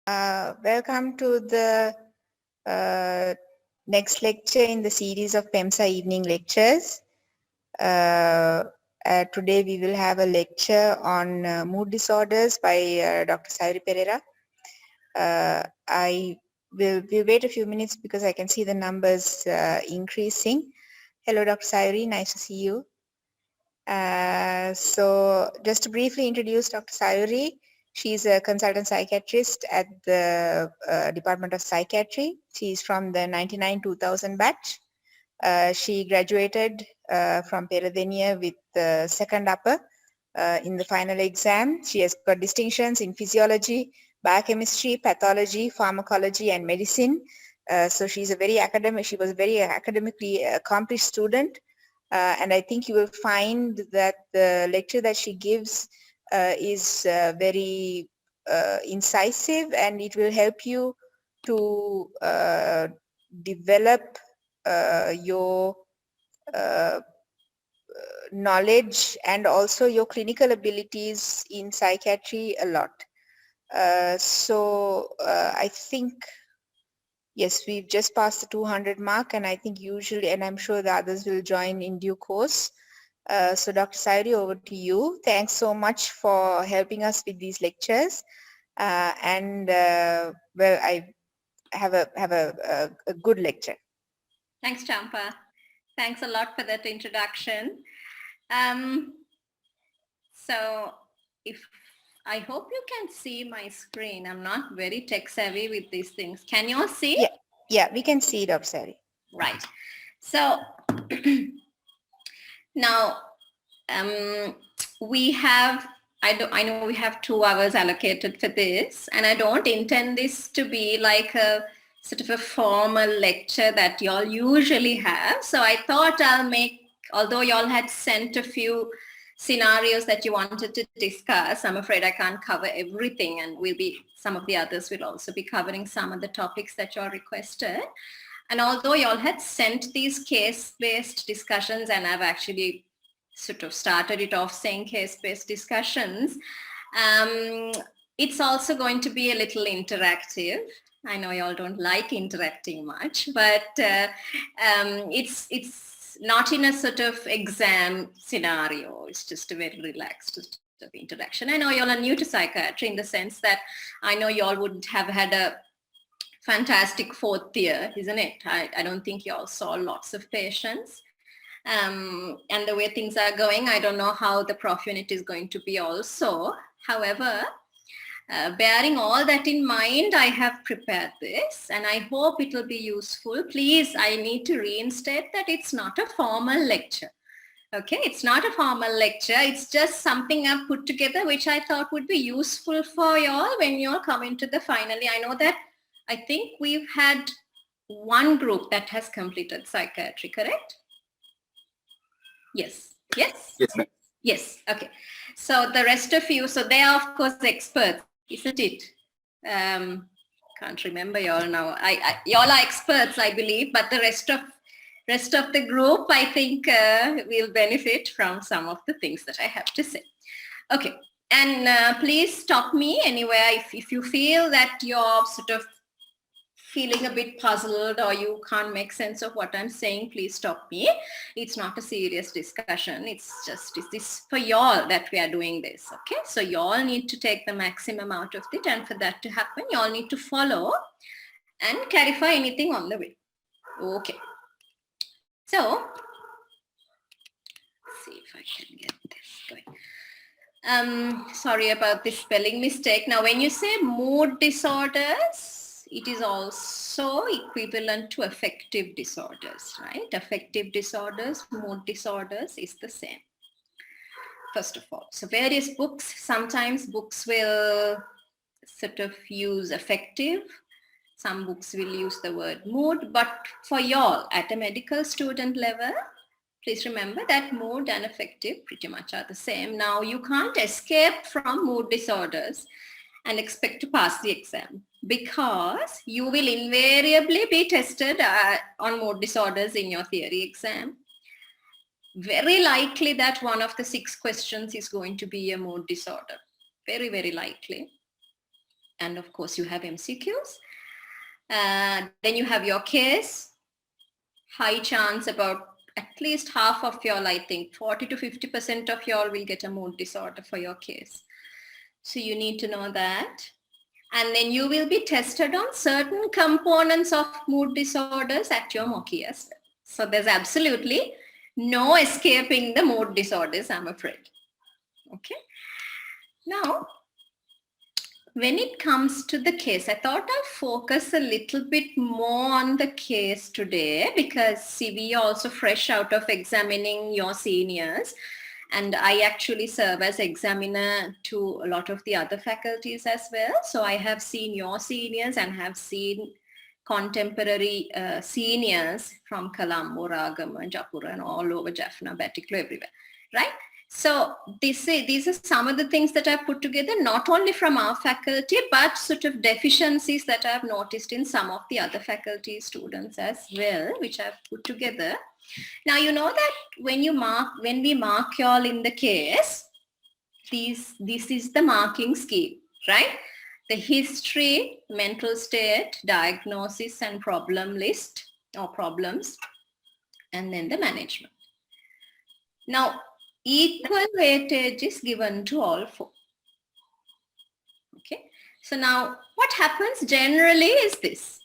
Welcome to the next lecture in the series of PeMSAA evening lectures. Today we will have a lecture on mood disorders by Dr. Sayuri Perera. I will wait a few minutes because I can see the numbers increasing. Hello, Dr. Sayuri, nice to see you. So just to briefly introduce Dr. Sayuri, she's a consultant psychiatrist at the Department of Psychiatry. She's from the 99-2000 batch. She graduated from Peradeniya with the second upper in the final exam. She has got distinctions in physiology, biochemistry, pathology, pharmacology, and medicine. So she's a very academic. She was a very academically accomplished student. And I think you will find that the lecture that she gives is very incisive, and it will help you to develop your knowledge and also your clinical abilities in psychiatry a lot. So I think, yes, we've just passed the 200 mark, and I think usually, and I'm sure the others will join in due course. So Dr. Sayuri, over to you. Thanks so much for helping us with these lectures. Well, I have a good lecture. Thanks, Champa. Thanks a lot for that introduction. So I hope you can see my screen. I'm not very tech savvy with these things. Can you all see? Yeah, we can see, Dr. Sayuri. Right. So now we have, I know we have 2 hours allocated for this, and I don't intend this to be like a sort of a formal lecture that y'all usually have. So I thought I'll make, although y'all had sent a few scenarios that you wanted to discuss, I'm afraid I can't cover everything, and some of the others will also be covering some of the topics that y'all requested. And although y'all had sent these case-based discussions, and I've actually sort of started it off saying case-based discussions, it's also going to be a little interactive. I know y'all don't like interacting much, but it's not in a sort of exam scenario. It's just a very relaxed sort of interaction. I know y'all are new to psychiatry in the sense that I know y'all would have had a fantastic 4th year, isn't it? I don't think y'all saw lots of patients. And the way things are going, I don't know how the prof unit is going to be also. However, bearing all that in mind, I have prepared this, and I hope it will be useful. Please, I need to reinstate that it's not a formal lecture. Okay, it's not a formal lecture. It's just something I've put together which I thought would be useful for y'all when y'all come into the finally. I know that I think we've had 1 group that has completed psychiatry, correct? Yes. Yes? Yes, ma'am. Yes. Okay. So the rest of you, so they are of course experts, isn't it? Can't remember y'all now. Y'all are experts, I believe, but the rest of the group, I think, will benefit from some of the things that I have to say. Okay. And please stop me anywhere if you feel that you're sort of feeling a bit puzzled or you can't make sense of what I'm saying, please stop me. It's not a serious discussion. It's this for y'all that we are doing this, okay? So y'all need to take the maximum out of it, and for that to happen, y'all need to follow and clarify anything on the way. Okay. So, let's see if I can get this going. Sorry about this spelling mistake. Now, when you say mood disorders, it is also equivalent to affective disorders, right? Affective disorders, mood disorders is the same, first of all. So various books, sometimes books will sort of use affective, some books will use the word mood, but for y'all at a medical student level, please remember that mood and affective pretty much are the same. Now, you can't escape from mood disorders and expect to pass the exam, because you will invariably be tested on mood disorders in your theory exam. Very likely that one of the 6 questions is going to be a mood disorder. Very, very likely. And of course, you have MCQs. Then you have your case. High chance, about at least half of y'all, I think 40 to 50% of y'all will get a mood disorder for your case. So you need to know that. And then you will be tested on certain components of mood disorders at your MOCI as well. So there's absolutely no escaping the mood disorders, I'm afraid. Okay. Now, when it comes to the case, I thought I'll focus a little bit more on the case today because see, we are also fresh out of examining your seniors. And I actually serve as examiner to a lot of the other faculties as well. So I have seen your seniors and have seen contemporary seniors from Colombo, Ragama, Japura, and all over Jaffna, Batticaloa, everywhere, right? So these are some of the things that I've put together, not only from our faculty, but sort of deficiencies that I've noticed in some of the other faculty students as well, which I've put together. Now, you know that when we mark y'all in the case, this is the marking scheme, right? The history, mental state, diagnosis, and problem list or problems, and then the management. Now, equal weightage is given to all four. Okay. So now what happens generally is this,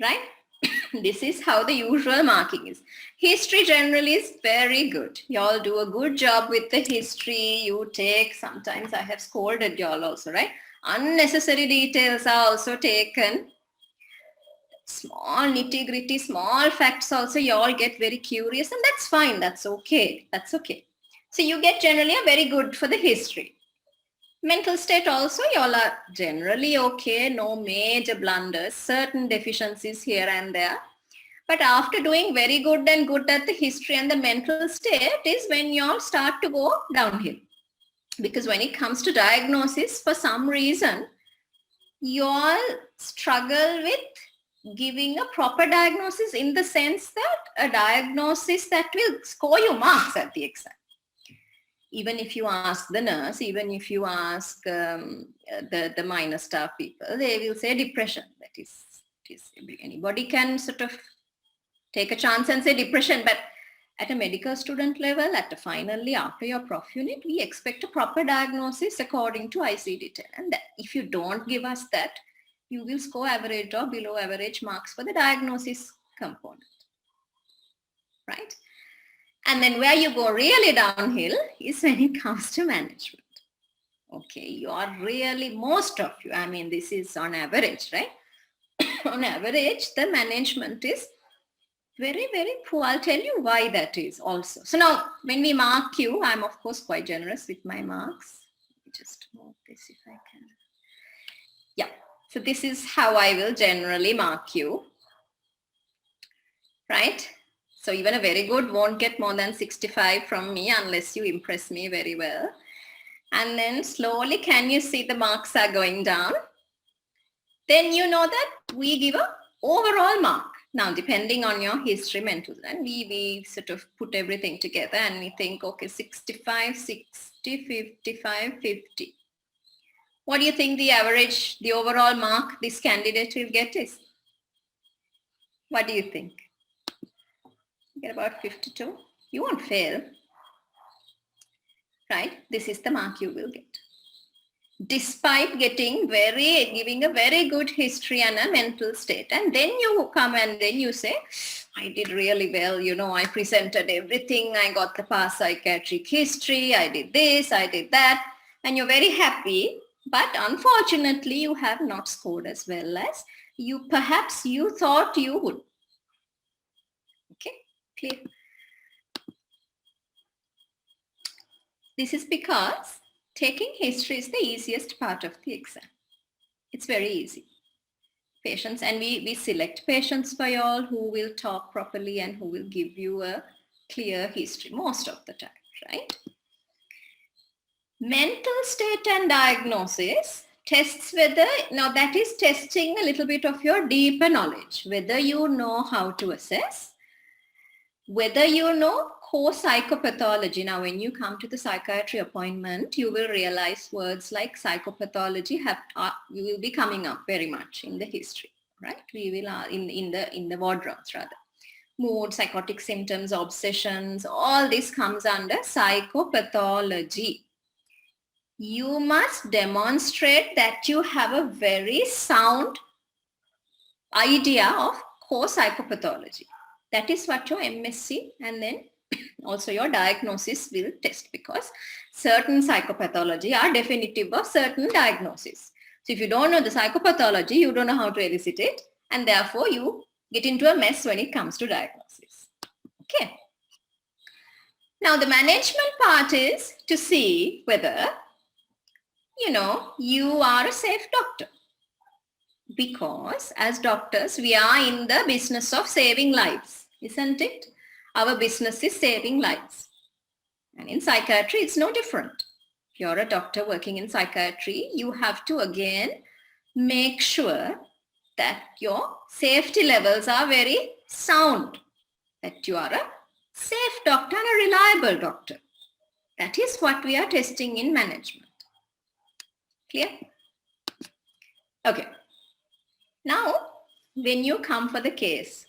right? This is how the usual marking is. History generally is very good. Y'all do a good job with the history. You take, sometimes I have scolded y'all also, right? Unnecessary details are also taken. Small nitty-gritty, small facts also, y'all get very curious, and that's fine. That's okay. That's okay. So you get generally a very good for the history. Mental state also, y'all are generally okay, no major blunders, certain deficiencies here and there. But after doing very good and good at the history and the mental state is when y'all start to go downhill. Because when it comes to diagnosis, for some reason, y'all struggle with giving a proper diagnosis in the sense that a diagnosis that will score you marks at the exam. Even if you ask the nurse, even if you ask the minor staff people, they will say depression. That is anybody can sort of take a chance and say depression, but at a medical student level, at the finally after your prof unit, we expect a proper diagnosis according to ICD-10. And that, if you don't give us that, you will score average or below average marks for the diagnosis component, right? And then where you go really downhill is when it comes to management. Okay, you are really, most of you, I mean, this is on average, right? On average, the management is very, very poor. I'll tell you why that is also. So now, when we mark you, I'm of course quite generous with my marks. Let me just move this if I can. Yeah, so this is how I will generally mark you, right? So even a very good won't get more than 65 from me unless you impress me very well. And then slowly, can you see the marks are going down? Then you know that we give an overall mark. Now, depending on your history, mental, and we sort of put everything together and we think, okay, 65, 60, 55, 50. What do you think the average, the overall mark this candidate will get is? What do you think? Get about 52. You won't fail, right? This is the mark you will get. Despite giving a very good history and a mental state. And then you come and then you say, I did really well. You know, I presented everything. I got the past psychiatric history. I did this, I did that. And you're very happy. But unfortunately, you have not scored as well as perhaps you thought you would. Okay, clear? This is because taking history is the easiest part of the exam. It's very easy. Patients, and we select patients for y'all who will talk properly and who will give you a clear history most of the time, right? Mental state and diagnosis tests whether, now that is testing a little bit of your deeper knowledge, whether you know how to assess, whether you know core psychopathology. Now, when you come to the psychiatry appointment, you will realize words like psychopathology will be coming up very much in the history, right? We will in the wardrooms rather. Mood, psychotic symptoms, obsessions, all this comes under psychopathology. You must demonstrate that you have a very sound idea of core psychopathology. That is what your MSc and then also your diagnosis will test, because certain psychopathology are definitive of certain diagnosis. So if you don't know the psychopathology, you don't know how to elicit it, and therefore you get into a mess when it comes to diagnosis. Okay. Now the management part is to see whether, you are a safe doctor. Because as doctors, we are in the business of saving lives, isn't it? Our business is saving lives. And in psychiatry, it's no different. If you're a doctor working in psychiatry, you have to again make sure that your safety levels are very sound, that you are a safe doctor and a reliable doctor. That is what we are testing in management. Clear? Okay. Now, when you come for the case,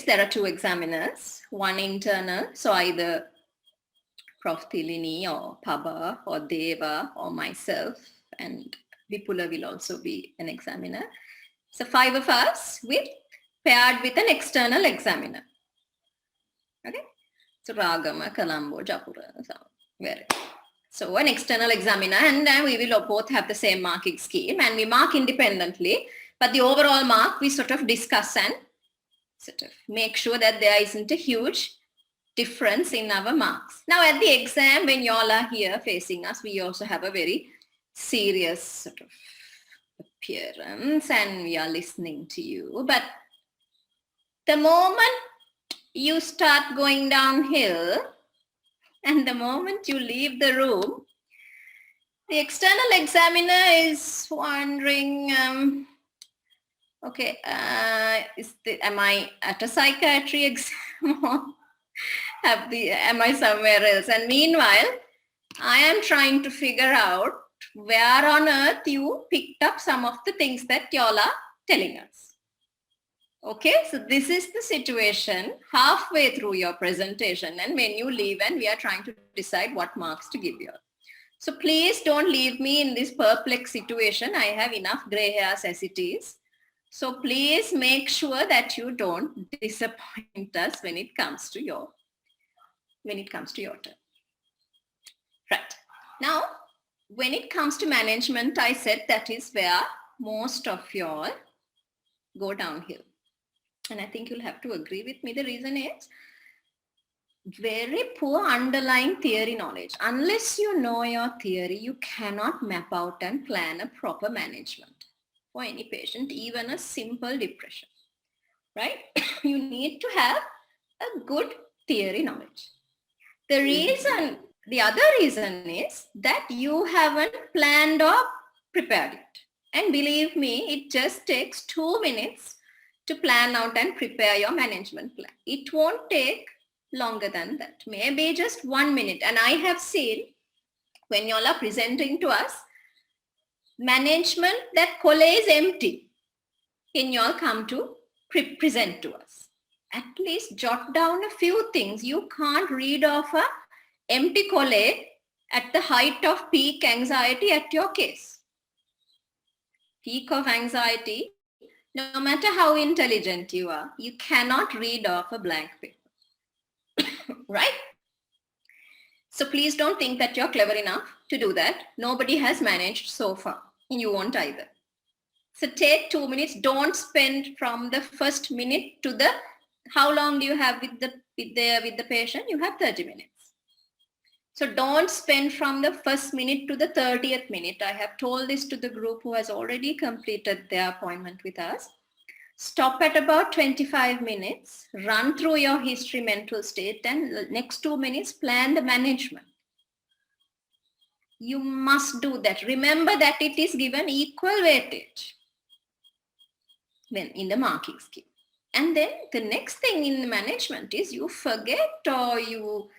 there are two examiners, one internal, so either Prof. Thilini or Paba or Deva or myself, and Vipula will also be an examiner. So 5 of us paired with an external examiner. Okay? So Ragama, Colombo, Japura, so an external examiner, and then we will both have the same marking scheme, and we mark independently, but the overall mark we sort of discuss and sort of make sure that there isn't a huge difference in our marks. Now at the exam, when you all are here facing us, we also have a very serious sort of appearance and we are listening to you. But the moment you start going downhill and the moment you leave the room, the external examiner is wondering, okay, am I at a psychiatry exam or am I somewhere else? And meanwhile, I am trying to figure out where on earth you picked up some of the things that y'all are telling us. Okay, so this is the situation halfway through your presentation and when you leave and we are trying to decide what marks to give you. So please don't leave me in this perplexed situation. I have enough gray hairs as it is. So please make sure that you don't disappoint us when it comes to your turn. Right. Now, when it comes to management, I said that is where most of y'all go downhill. And I think you'll have to agree with me. The reason is very poor underlying theory knowledge. Unless you know your theory, you cannot map out and plan a proper management for any patient, even a simple depression, right? You need to have a good theory knowledge. The other reason is that you haven't planned or prepared it. And believe me, it just takes 2 minutes to plan out and prepare your management plan. It won't take longer than that, maybe just 1 minute. And I have seen when you all are presenting to us, management, that colle is empty. Can you all come to present to us? At least jot down a few things. You can't read off a empty colle at the height of peak anxiety at your case. Peak of anxiety, no matter how intelligent you are, you cannot read off a blank paper, right? So please don't think that you're clever enough to do that. Nobody has managed so far. You won't either. So take 2 minutes. Don't spend from the first minute to the, how long do you have with the patient? You have 30 minutes. So don't spend from the first minute to the 30th minute. I have told this to the group who has already completed their appointment with us. Stop at about 25 minutes, run through your history, mental state, and next 2 minutes, plan the management. You must do that. Remember that it is given equal weightage when in the marking scheme. And then the next thing in the management is you forget or you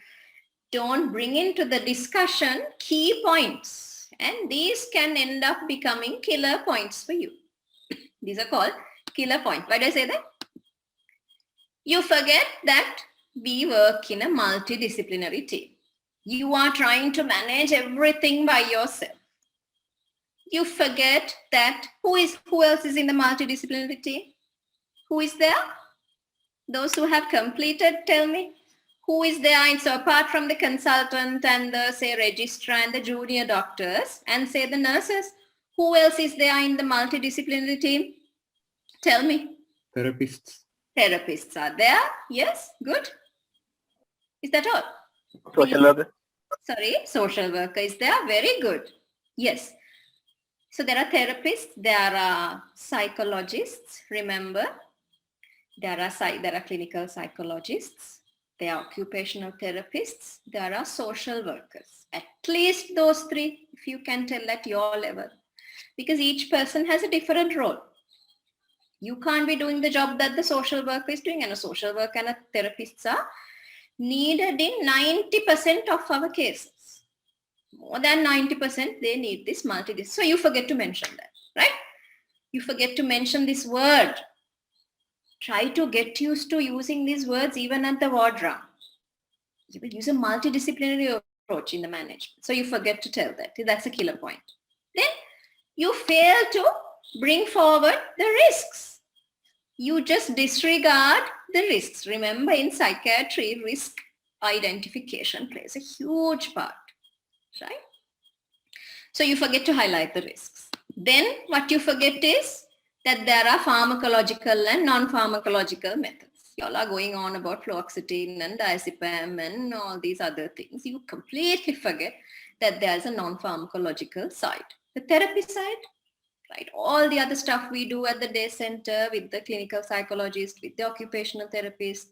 don't bring into the discussion key points. And these can end up becoming killer points for you. These are called killer points. Why do I say that? You forget that we work in a multidisciplinary team. You are trying to manage everything by yourself. You forget that who else is in the multidisciplinary team? Who is there? Those who have completed, tell me. Who is there? And so apart from the consultant and the, say, registrar and the junior doctors and, say, the nurses, who else is there in the multidisciplinary team? Tell me. Therapists. Therapists are there. Yes, good. Is that all? Social worker. Sorry, social worker is there. Very good. Yes. So there are therapists, there are psychologists, remember. There are clinical psychologists, there are occupational therapists, there are social workers. At least those three, if you can tell at your level. Because each person has a different role. You can't be doing the job that the social worker is doing, and a social worker and a therapists are needed in 90% of our cases. More than 90%, they need this multidisciplinary. So you forget to mention that, right? You forget to mention this word. Try to get used to using these words even at the ward round. You will use a multidisciplinary approach in the management. So you forget to tell that. That's a killer point. Then you fail to bring forward the risks. You just disregard the risks. Remember, in psychiatry, risk identification plays a huge part, right? So you forget to highlight the risks. Then what you forget is that there are pharmacological and non-pharmacological methods. You all are going on about fluoxetine and diazepam and all these other things. You completely forget that there's a non-pharmacological side. The therapy side, right? All the other stuff we do at the day center with the clinical psychologist, with the occupational therapist,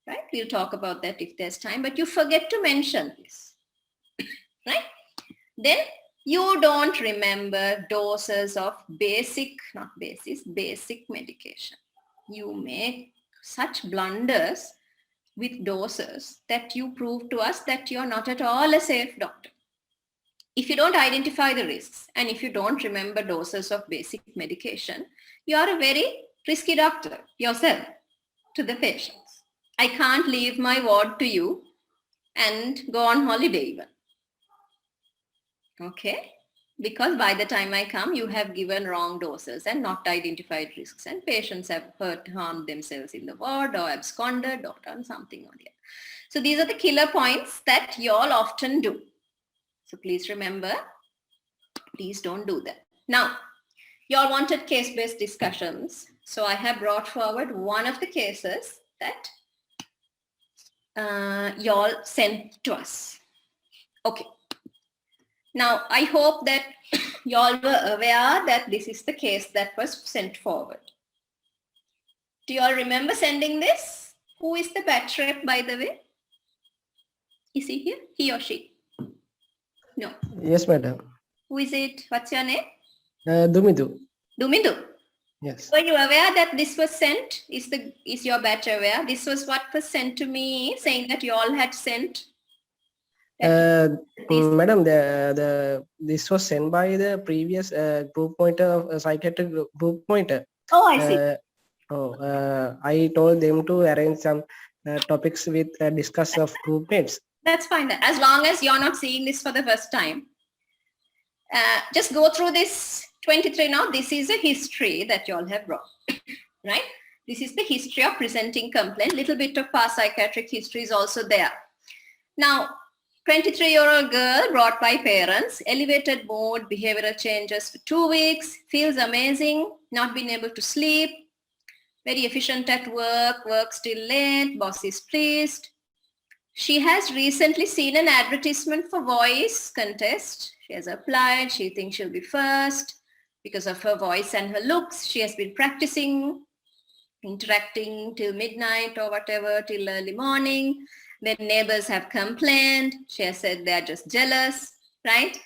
right? We'll talk about that if there's time, but you forget to mention this, right? Then you don't remember doses of basic medication. You make such blunders with doses that you prove to us that you're not at all a safe doctor. If you don't identify the risks and if you don't remember doses of basic medication, you are a very risky doctor yourself to the patients. I can't leave my ward to you and go on holiday even. Okay? Because by the time I come, you have given wrong doses and not identified risks, and patients have harmed themselves in the ward or absconded or done something or the other. So these are the killer points that you all often do. So please remember, please don't do that. Now, you all wanted case-based discussions. So I have brought forward one of the cases that you all sent to us. Okay. Now, I hope that you all were aware that this is the case that was sent forward. Do you all remember sending this? Who is the batch rep, by the way? Is he here? He or she? No. Yes, madam. Who is it? What's your name? Dumidu. Dumidu. Yes. Were you aware that this was sent? Is your batch aware? This was what was sent to me, saying that you all had sent. Madam, this was sent by the previous group pointer of psychiatric group pointer. Oh, I see. I told them to arrange some topics with discuss of group mates. That's fine. As long as you're not seeing this for the first time, just go through this 23 now. This is a history that you all have brought, right? This is the history of presenting complaint. Little bit of past psychiatric history is also there. Now, 23-year-old girl brought by parents, elevated mood, behavioral changes for 2 weeks, feels amazing, not being able to sleep, very efficient at work still late, boss is pleased. She has recently seen an advertisement for voice contest. She has applied, she thinks she'll be first. Because of her voice and her looks, she has been practicing, interacting till midnight or whatever, till early morning. Then neighbors have complained. She has said they're just jealous, right?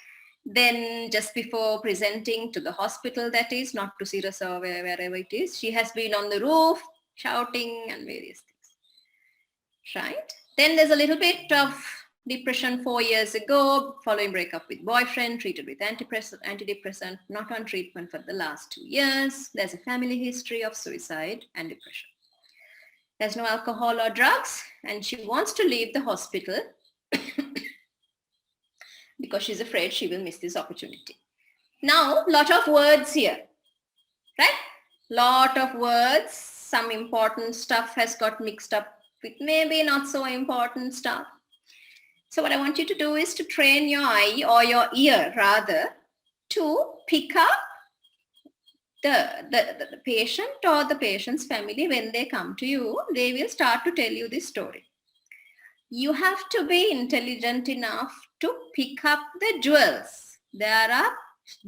Then just before presenting to the hospital, that is, not to Ssris or wherever it is, she has been on the roof shouting and various things, right? Then there's a little bit of depression 4 years ago, following breakup with boyfriend, treated with antidepressant, not on treatment for the last 2 years. There's a family history of suicide and depression. There's no alcohol or drugs, and she wants to leave the hospital because she's afraid she will miss this opportunity. Now, lot of words here, right? Lot of words. Some important stuff has got mixed up with maybe not so important stuff. So what I want you to do is to train your eye, or your ear rather, to pick up the patient or the patient's family. When they come to you, they will start to tell you this story. You have to be intelligent enough to pick up the jewels. There are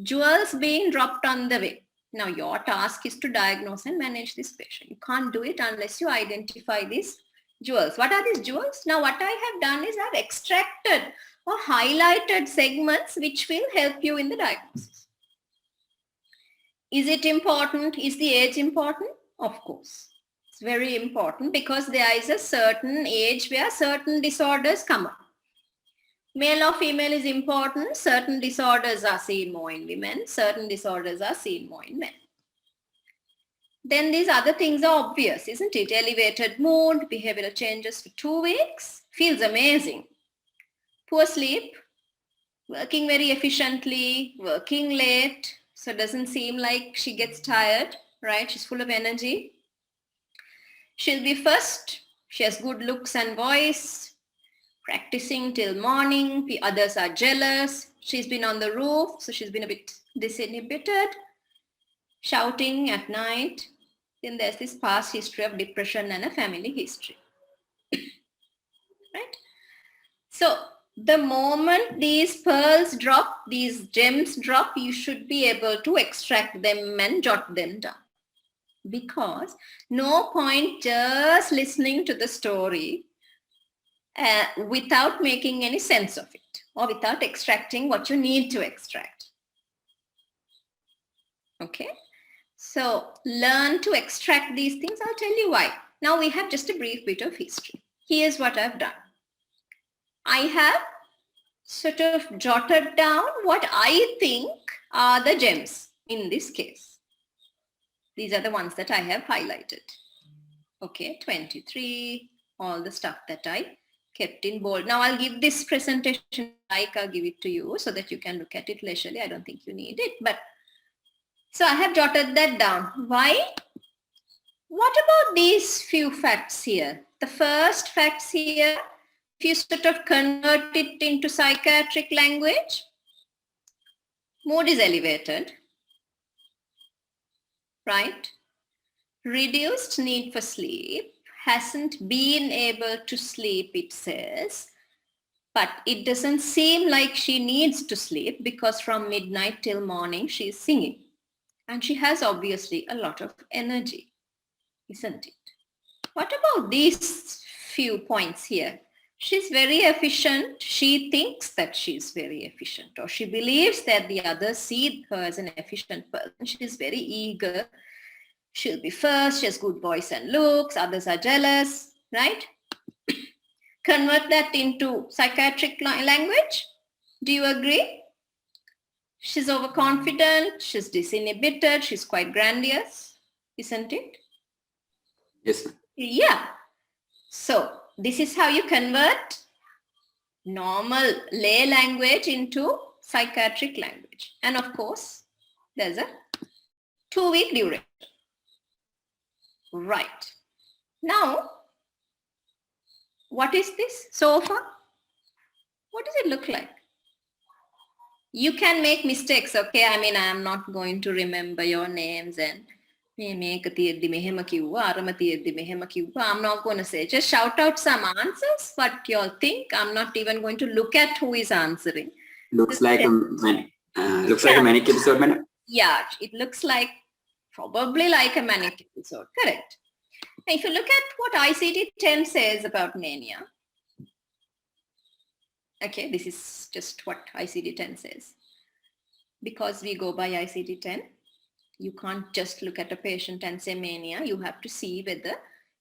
jewels being dropped on the way. Now your task is to diagnose and manage this patient. You can't do it unless you identify these jewels. What are these jewels? Now what I have done is I've extracted or highlighted segments which will help you in the diagnosis. Is it important? Is the age important? Of course. It's very important because there is a certain age where certain disorders come up. Male or female is important. Certain disorders are seen more in women. Certain disorders are seen more in men. Then these other things are obvious, isn't it? Elevated mood, behavioral changes for 2 weeks. Feels amazing. Poor sleep, working very efficiently, working late. So it doesn't seem like she gets tired, right? She's full of energy. She'll be first. She has good looks and voice. Practicing till morning. The others are jealous. She's been on the roof, so she's been a bit disinhibited. Shouting at night. Then there's this past history of depression and a family history. Right? So the moment these pearls drop, these gems drop, you should be able to extract them and jot them down. Because no point just listening to the story without making any sense of it, or without extracting what you need to extract. Okay? So learn to extract these things. I'll tell you why. Now we have just a brief bit of history. Here's what I've done. I have sort of jotted down what I think are the gems in this case. These are the ones that I have highlighted. Okay, 23, all the stuff that I kept in bold. Now I'll give this presentation, I'll give it to you so that you can look at it leisurely. I don't think you need it, but so I have jotted that down. Why? What about these few facts here? The first facts here, if you sort of convert it into psychiatric language, mood is elevated, right? Reduced need for sleep, hasn't been able to sleep, it says, but it doesn't seem like she needs to sleep because from midnight till morning she's singing. And she has obviously a lot of energy, isn't it? What about these few points here? She's very efficient. She thinks that she's very efficient, or she believes that the others see her as an efficient person. She's very eager. She'll be first. She has good voice and looks. Others are jealous, right? Convert that into psychiatric language. Do you agree? She's overconfident. She's disinhibited. She's quite grandiose, isn't it? Yes. Yeah. So this is how you convert normal lay language into psychiatric language. And of course, there's a 2-week duration. Right. Now, what is this so far? What does it look like? You can make mistakes, okay? I mean, I am not going to remember your names and I'm not going to say, just shout out some answers, what you all think. I'm not even going to look at who is answering. Looks like a manic episode, madam. Yeah, it looks like probably like a manic episode. Correct. Now, if you look at what ICD-10 says about mania, okay, this is just what ICD-10 says. Because we go by ICD-10. You can't just look at a patient and say mania. You have to see whether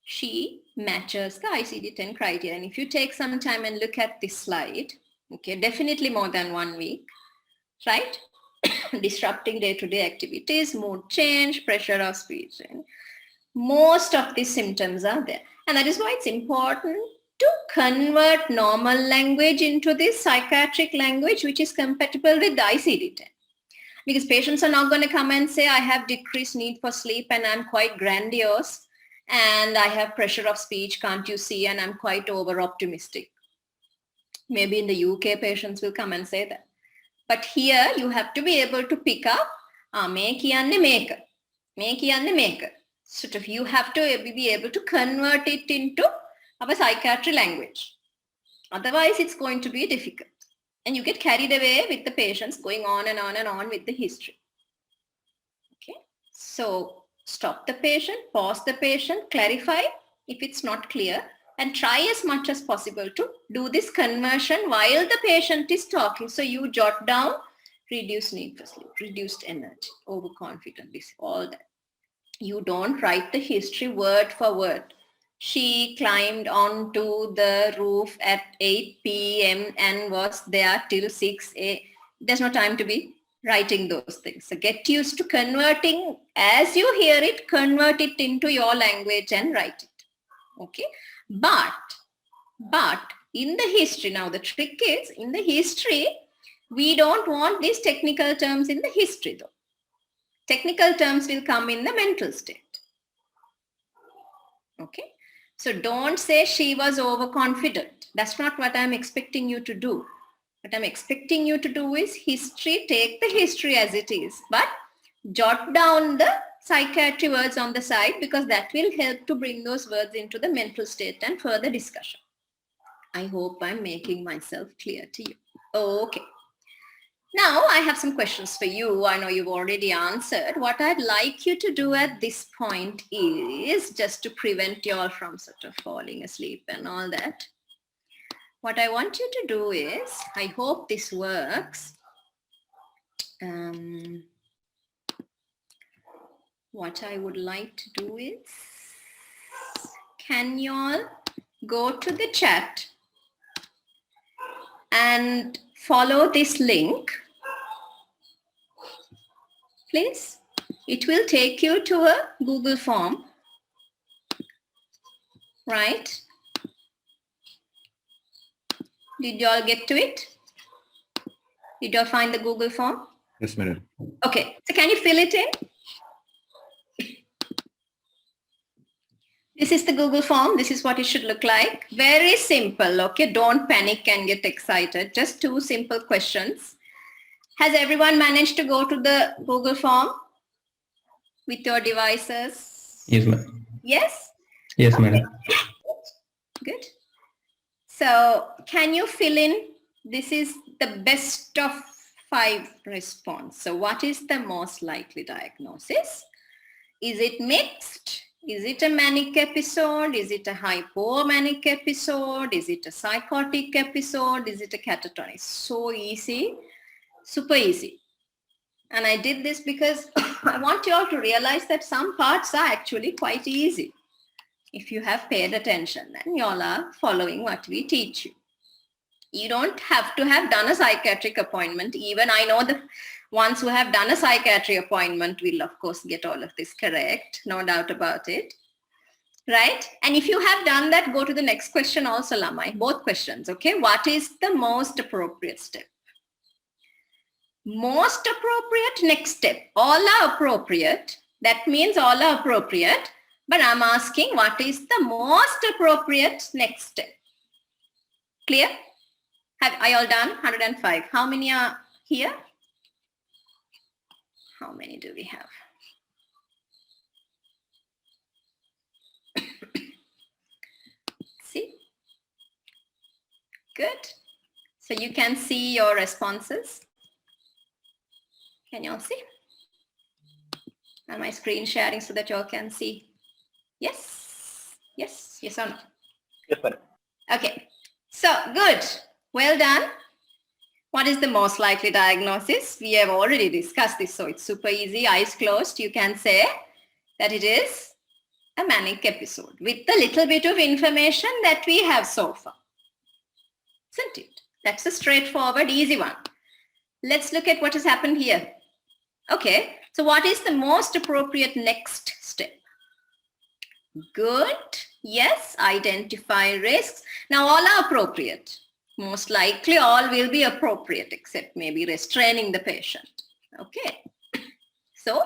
she matches the ICD-10 criteria. And if you take some time and look at this slide, okay, definitely more than 1 week, right? Disrupting day-to-day activities, mood change, pressure of speech. And most of these symptoms are there. And that is why it's important to convert normal language into this psychiatric language, which is compatible with the ICD-10. Because patients are not going to come and say, I have decreased need for sleep and I'm quite grandiose and I have pressure of speech, can't you see, and I'm quite over-optimistic. Maybe in the UK, patients will come and say that. But here, you have to be able to pick up, me kiyanne meka, me kiyanne meka. Sort of, you have to be able to convert it into our psychiatry language. Otherwise, it's going to be difficult. And you get carried away with the patients going on and on and on with the history. Okay, so stop the patient, pause the patient, clarify if it's not clear, and try as much as possible to do this conversion while the patient is talking. So you jot down reduced need for sleep, reduced energy, overconfident, this, all that. You don't write the history word for word. She climbed onto the roof at 8 p.m. and was there till 6 a.m. There's no time to be writing those things. So get used to converting, as you hear it, convert it into your language and write it. Okay. But in the history, now the trick is, in the history, we don't want these technical terms in the history though. Technical terms will come in the mental state. Okay. So don't say she was overconfident. That's not what I'm expecting you to do. What I'm expecting you to do is history, take the history as it is, but jot down the psychiatry words on the side, because that will help to bring those words into the mental state and further discussion. I hope I'm making myself clear to you. Okay. Now I have some questions for you. I know you've already answered. What I'd like you to do at this point is, just to prevent you all from sort of falling asleep and all that, what I want you to do is, I hope this works. What I would like to do is, can you all go to the chat and follow this link, please? It will take you to a Google form, right? Did you all get to it? Did you all find the Google form? Yes, madam. Okay, so can you fill it in? This is the Google form. This is what it should look like. Very simple, okay? Don't panic and get excited. Just 2 simple questions. Has everyone managed to go to the Google form with your devices? Yes, madam. Yes? Yes, madam. Good. So can you fill in, this is the best of 5 response. So what is the most likely diagnosis? Is it mixed? Is it a manic episode? Is it a hypomanic episode? Is it a psychotic episode? Is it a catatonic? So easy, super easy. And I did this because I want you all to realize that some parts are actually quite easy. If you have paid attention, then you all are following what we teach you. You don't have to have done a psychiatric appointment. Even I know the ones who have done a psychiatric appointment will, of course, get all of this correct. No doubt about it. Right? And if you have done that, go to the next question also, Lamai. Both questions, okay? What is the most appropriate step? Most appropriate next step. All are appropriate. That means all are appropriate. But I'm asking, what is the most appropriate next step? Clear? Are you all done? 105. How many are here? How many do we have? See? Good. So you can see your responses. Can you all see? Am I screen sharing so that you all can see? Yes? Yes? Yes or no? Yes, madam. Okay. So good. Well done. What is the most likely diagnosis? We have already discussed this, so it's super easy. Eyes closed, you can say that it is a manic episode with the little bit of information that we have so far. Isn't it? That's a straightforward, easy one. Let's look at what has happened here. Okay, so what is the most appropriate next step? Good. Yes, identify risks. Now all are appropriate. Most likely all will be appropriate except maybe restraining the patient. Okay. So,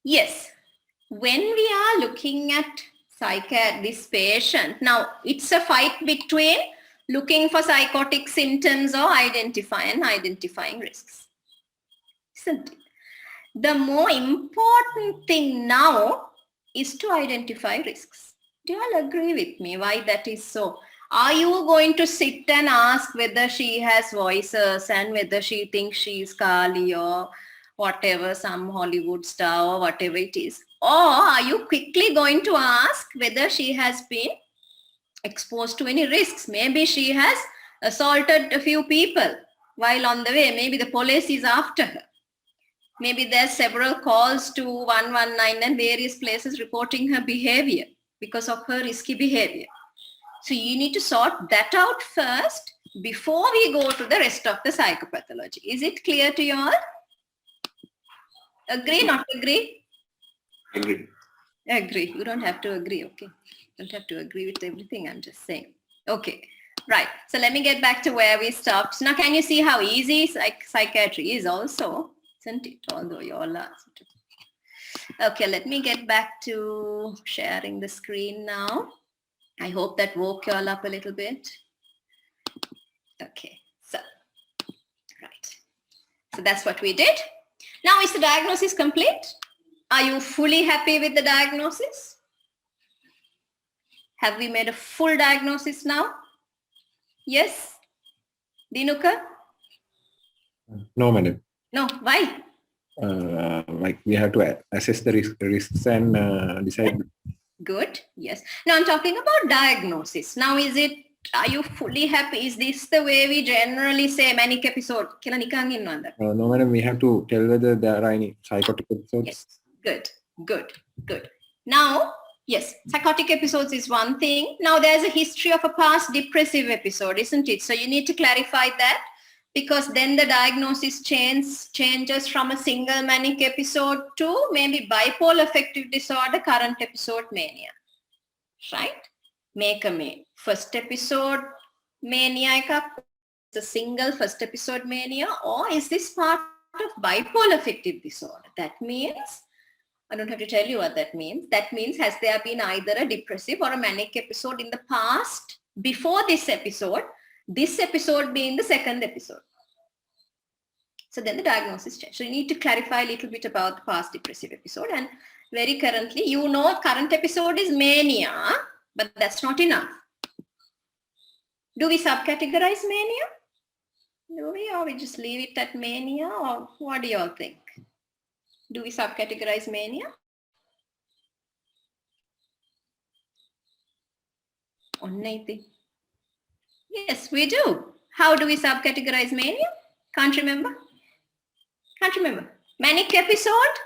yes, when we are looking at this patient, now it's a fight between looking for psychotic symptoms or identifying risks. Isn't it? The more important thing now is to identify risks. Do you all agree with me why that is so? Are you going to sit and ask whether she has voices and whether she thinks she's Kali or whatever, some Hollywood star or whatever it is? Or are you quickly going to ask whether she has been exposed to any risks? Maybe she has assaulted a few people while on the way. Maybe the police is after her. Maybe there's several calls to 119 and various places reporting her behavior because of her risky behavior. So you need to sort that out first before we go to the rest of the psychopathology. Is it clear to you all? Agree, not agree? Agree. Agree. You don't have to agree, okay? You don't have to agree with everything, I'm just saying. Okay, right. So let me get back to where we stopped. Now can you see how easy psychiatry is also? Isn't it? Although you all are. Okay, let me get back to sharing the screen now. I hope that woke you all up a little bit. Okay, so, right. So that's what we did. Now is the diagnosis complete? Are you fully happy with the diagnosis? Have we made a full diagnosis now? Yes? Dinuka? No, madam. No, why? Like we have to assess the risks and decide. Good, yes. Now I'm talking about diagnosis. Now are you fully happy? Is this the way we generally say manic episode? No, madam, we have to tell whether there are any psychotic episodes. Yes, good. Now, yes, psychotic episodes is one thing. Now there's a history of a past depressive episode, isn't it? So you need to clarify that, because then the diagnosis changes from a single manic episode to maybe bipolar affective disorder, current episode mania, right? Make a main. First episode mania, the single first episode mania, or is this part of bipolar affective disorder? That means, I don't have to tell you what that means. That means has there been either a depressive or a manic episode in the past before this episode being the second episode. So then the diagnosis changes. So you need to clarify a little bit about the past depressive episode. And very currently, you know, current episode is mania, but that's not enough. Do we subcategorize mania? Do we, or we just leave it at mania? Or what do you all think? Do we subcategorize mania? Yes, we do. How do we subcategorize mania? Can't remember? Can't remember. Manic episode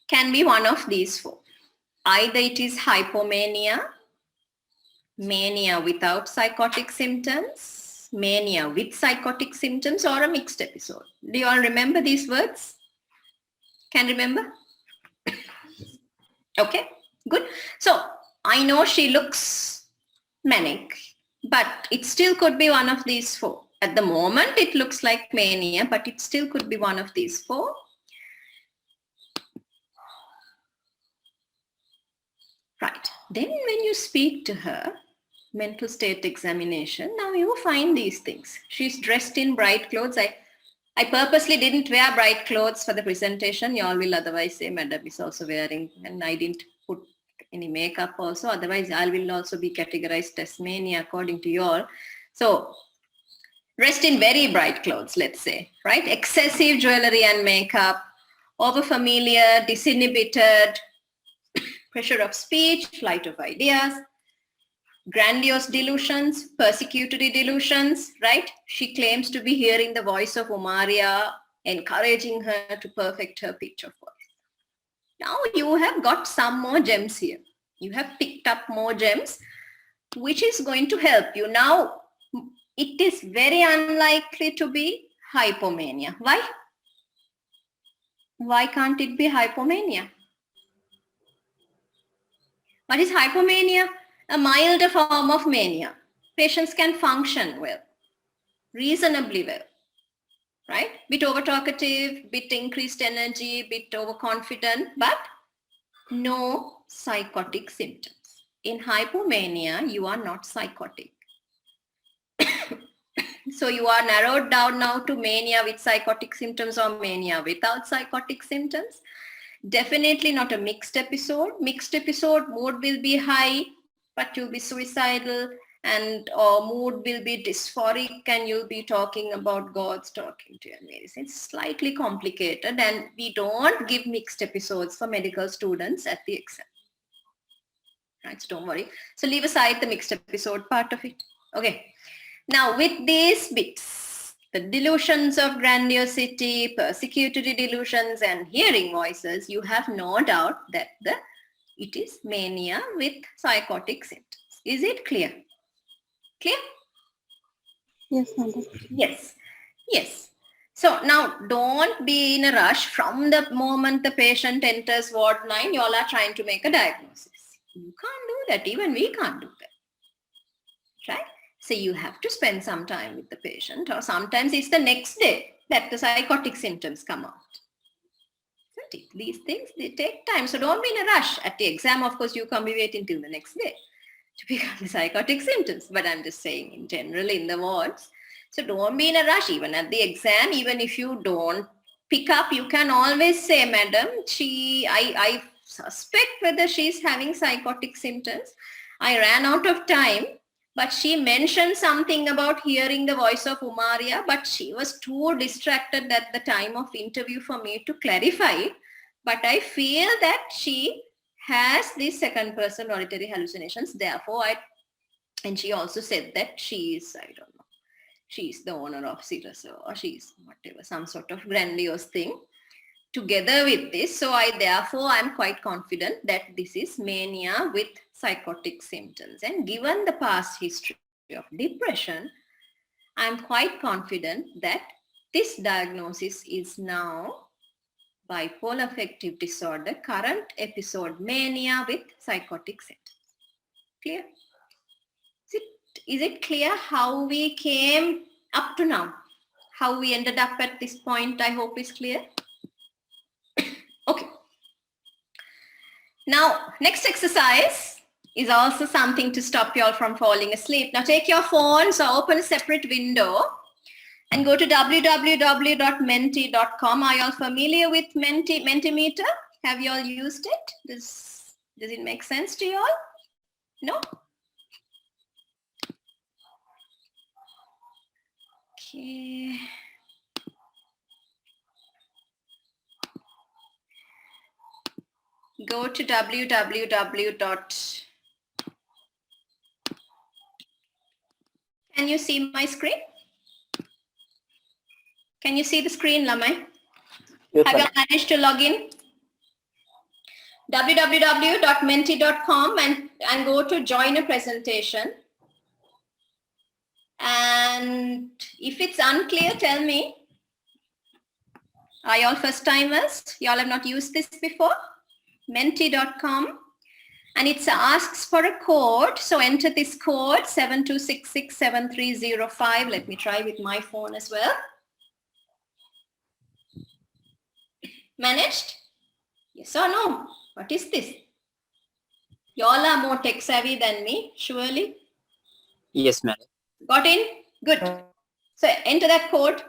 can be one of these four. Either it is hypomania, mania without psychotic symptoms, mania with psychotic symptoms, or a mixed episode. Do you all remember these words? Can remember? Okay, good. So I know she looks manic, but it still could be one of these four. At the moment, it looks like mania, but it still could be one of these four. Right. Then when you speak to her, mental state examination, now you find these things. She's dressed in bright clothes. I purposely didn't wear bright clothes for the presentation. You all will otherwise say, Madam is also wearing, and I didn't put any makeup also. Otherwise, I will also be categorized as mania according to you all. So, dressed in very bright clothes, let's say, right? Excessive jewelry and makeup, overfamiliar, disinhibited, pressure of speech, flight of ideas, grandiose delusions, persecutory delusions, right? She claims to be hearing the voice of Umaria, encouraging her to perfect her pitch of voice. Now you have got some more gems here. You have picked up more gems, which is going to help you. Now, it is very unlikely to be hypomania. Why? Why can't it be hypomania? What is hypomania? A milder form of mania. Patients can function well, reasonably well, right? Bit over-talkative, bit increased energy, bit overconfident, but no psychotic symptoms. In hypomania, you are not psychotic. So you are narrowed down now to mania with psychotic symptoms or mania without psychotic symptoms. Definitely not a mixed episode. Mixed episode, mood will be high, but you'll be suicidal, and or mood will be dysphoric, and you'll be talking about God's talking to your medicine. It's slightly complicated, and we don't give mixed episodes for medical students at the exam. Right, so don't worry. So leave aside the mixed episode part of it. Okay. Now with these bits, the delusions of grandiosity, persecutory delusions, and hearing voices, you have no doubt that it is mania with psychotic symptoms. Is it clear? Clear? Yes, madam. Yes. Yes. So now don't be in a rush. From the moment the patient enters ward 9, you all are trying to make a diagnosis. You can't do that. Even we can't do that. Right? So you have to spend some time with the patient, or sometimes it's the next day that the psychotic symptoms come out. These things, they take time. So don't be in a rush. At the exam, of course, you can't be waiting till the next day to pick up the psychotic symptoms. But I'm just saying in general in the wards. So don't be in a rush. Even at the exam, even if you don't pick up, you can always say, madam, I suspect whether she's having psychotic symptoms. I ran out of time. But she mentioned something about hearing the voice of Umaria, but she was too distracted at the time of interview for me to clarify it. But I feel that she has these second person auditory hallucinations. Therefore, and she also said that she is, I don't know, she's the owner of Ssris, or she's whatever, some sort of grandiose thing together with this. So I'm quite confident that this is mania with psychotic symptoms. And given the past history of depression, I'm quite confident that this diagnosis is now bipolar affective disorder, current episode mania with psychotic symptoms. Clear? Is it clear how we came up to now? How we ended up at this point, I hope is clear. Okay. Now, next exercise is also something to stop you all from falling asleep. Now take your phones or open a separate window and go to www.menti.com. Are you all familiar with Mentimeter? Have you all used it? Does it make sense to you all? No? Okay. Go to www. Can you see my screen? Can you see the screen, Lamai? Yes, Have you managed to log in? www.menti.com and go to join a presentation. And if it's unclear, tell me. Are you all first timers? You all have not used this before? Menti.com, and it asks for a code. So enter this code 72667305. Let me try with my phone as well. Managed? Yes or no? What is this? You all are more tech savvy than me, surely. Yes, madam. Got in? Good. So enter that code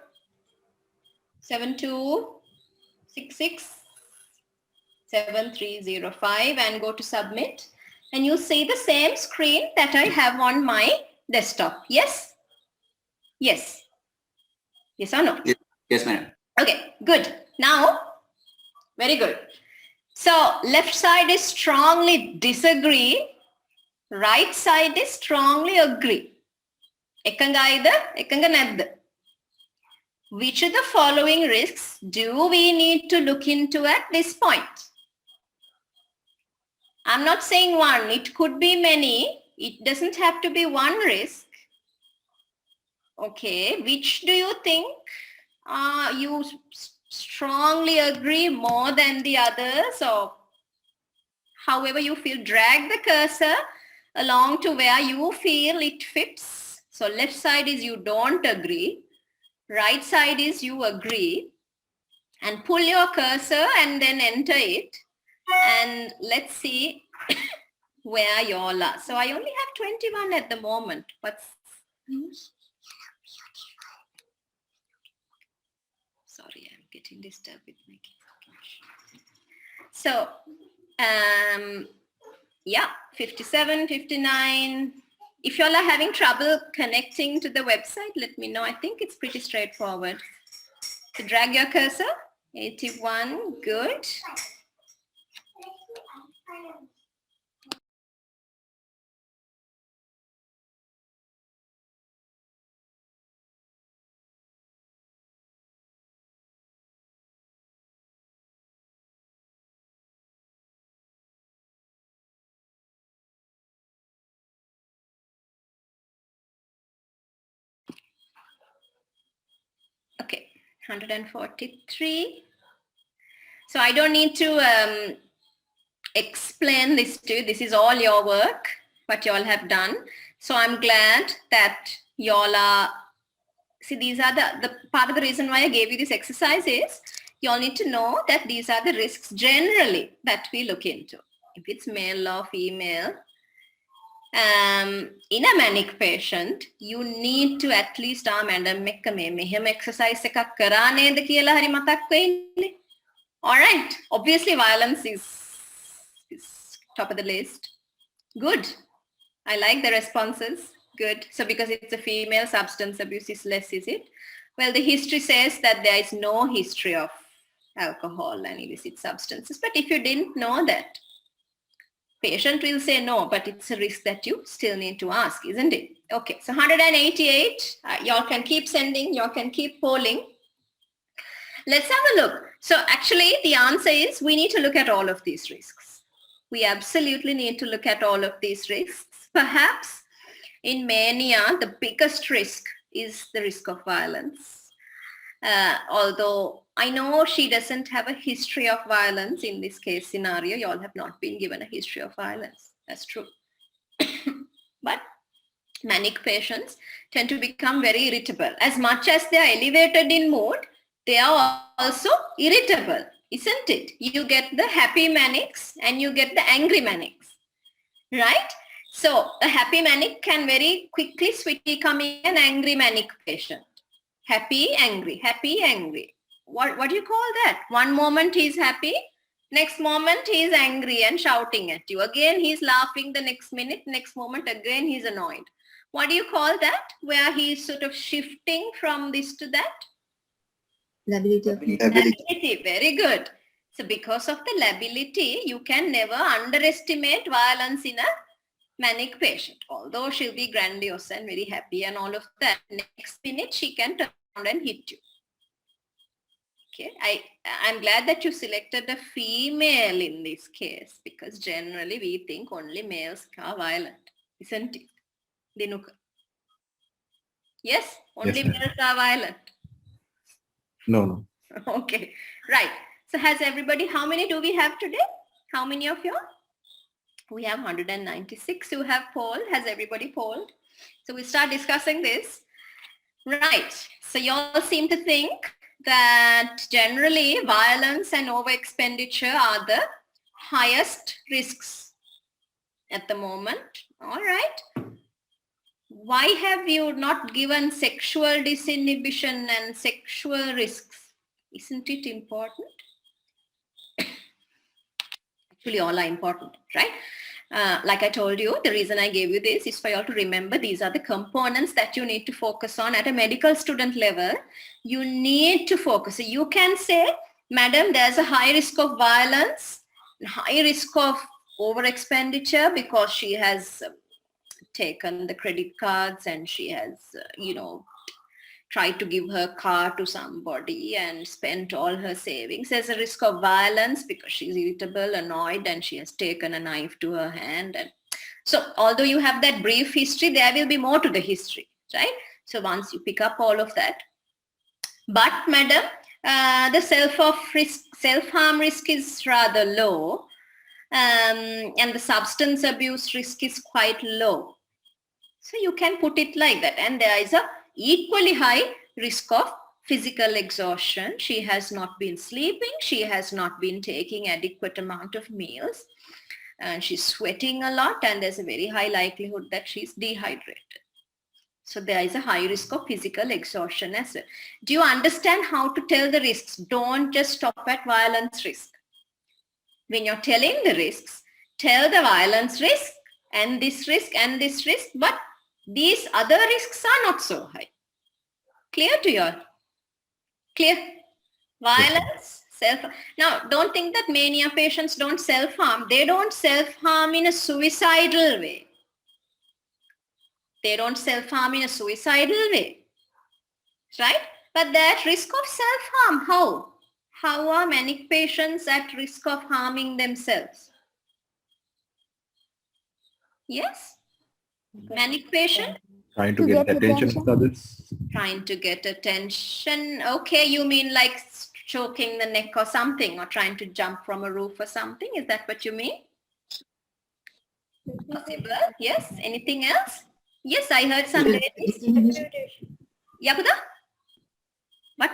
72667305 and go to submit, and you see the same screen that I have on my desktop. Yes? Yes. Yes or no? Yes, madam. Okay, good. Now, very good. So left side is strongly disagree, right side is strongly agree. Ekangayda, ekanga nadda. Which of the following risks do we need to look into at this point? I'm not saying one, it could be many. It doesn't have to be one risk. Okay, which do you think you strongly agree more than the others, or however you feel? Drag the cursor along to where you feel it fits. So left side is you don't agree, right side is you agree, and pull your cursor and then enter it, and let's see where you all are. So I only have 21 at the moment, but sorry, I'm getting disturbed with my kids. So, yeah, 57, 59. If you all are having trouble connecting to the website, let me know. I think it's pretty straightforward. So drag your cursor. 81, good. Okay, 143. So I don't need to explain this to you. This is all your work, what you all have done. So I'm glad that you all are, see, these are the part of the reason why I gave you this exercise is you all need to know that these are the risks generally that we look into. If it's male or female, in a manic patient, you need to at least madam mehem exercise එකක් කරා නේද කියලා හරි මතක් වෙන්නේ. All right, obviously violence is top of the list. Good. I like the responses. Good. So because it's a female, substance abuse is less, is it? Well, the history says that there is no history of alcohol and illicit substances. But if you didn't know that, patient will say no, but it's a risk that you still need to ask, isn't it? Okay, so 188, y'all can keep sending, y'all can keep polling. Let's have a look. So actually the answer is we need to look at all of these risks. We absolutely need to look at all of these risks. Perhaps in mania, the biggest risk is the risk of violence. Although I know she doesn't have a history of violence in this case scenario. You all have not been given a history of violence. That's true. But manic patients tend to become very irritable. As much as they are elevated in mood, they are also irritable, isn't it? You get the happy manics and you get the angry manics, right? So a happy manic can very quickly switch becoming an angry manic patient. Happy, angry, happy, angry. What do you call that? One moment he's happy, next moment he's angry and shouting at you. Again, he's laughing the next minute, next moment again he's annoyed. What do you call that? Where he's sort of shifting from this to that? Lability. Lability, very good. So because of the lability, you can never underestimate violence in a manic patient. Although she'll be grandiose and very happy and all of that, next minute she can turn around and hit you. Okay, I'm glad that you selected a female in this case because generally we think only males are violent, isn't it? Dinuka. Yes, only Yes, ma'am. males are violent. No. Okay, right. So has everybody, how many do we have today? How many of you? We have 196 who have polled. Has everybody polled? So we'll start discussing this. Right. So you all seem to think that generally violence and over-expenditure are the highest risks at the moment. All right. Why have you not given sexual disinhibition and sexual risks? Isn't it important? Actually, all are important, right? Like I told you, the reason I gave you this is for you all to remember these are the components that you need to focus on at a medical student level. You need to focus. So you can say, madam, there's a high risk of violence, high risk of over expenditure because she has taken the credit cards and she has, tried to give her car to somebody and spent all her savings. There's a risk of violence because she's irritable, annoyed, and she has taken a knife to her hand. And so although you have that brief history, there will be more to the history, right? So once you pick up all of that, but madam, the self-harm risk is rather low, and the substance abuse risk is quite low. So you can put it like that. And there is a equally high risk of physical exhaustion. She has not been sleeping. She has not been taking adequate amount of meals. And she's sweating a lot. And there's a very high likelihood that she's dehydrated. So there is a high risk of physical exhaustion as well. Do you understand how to tell the risks? Don't just stop at violence risk. When you're telling the risks, tell the violence risk and this risk, but these other risks are not so high. Clear to you all? Clear? Violence, Now, don't think that mania patients don't self-harm. They don't self-harm in a suicidal way. They don't self-harm in a suicidal way, right? But that risk of self-harm, how? How are manic patients at risk of harming themselves? Yes? Manic patient? Trying to get the attention of others. Trying to get attention. Okay, you mean like choking the neck or something, or trying to jump from a roof or something? Is that what you mean? Possible. Yes. Anything else? Yes, I heard some ladies. Yakuda? What?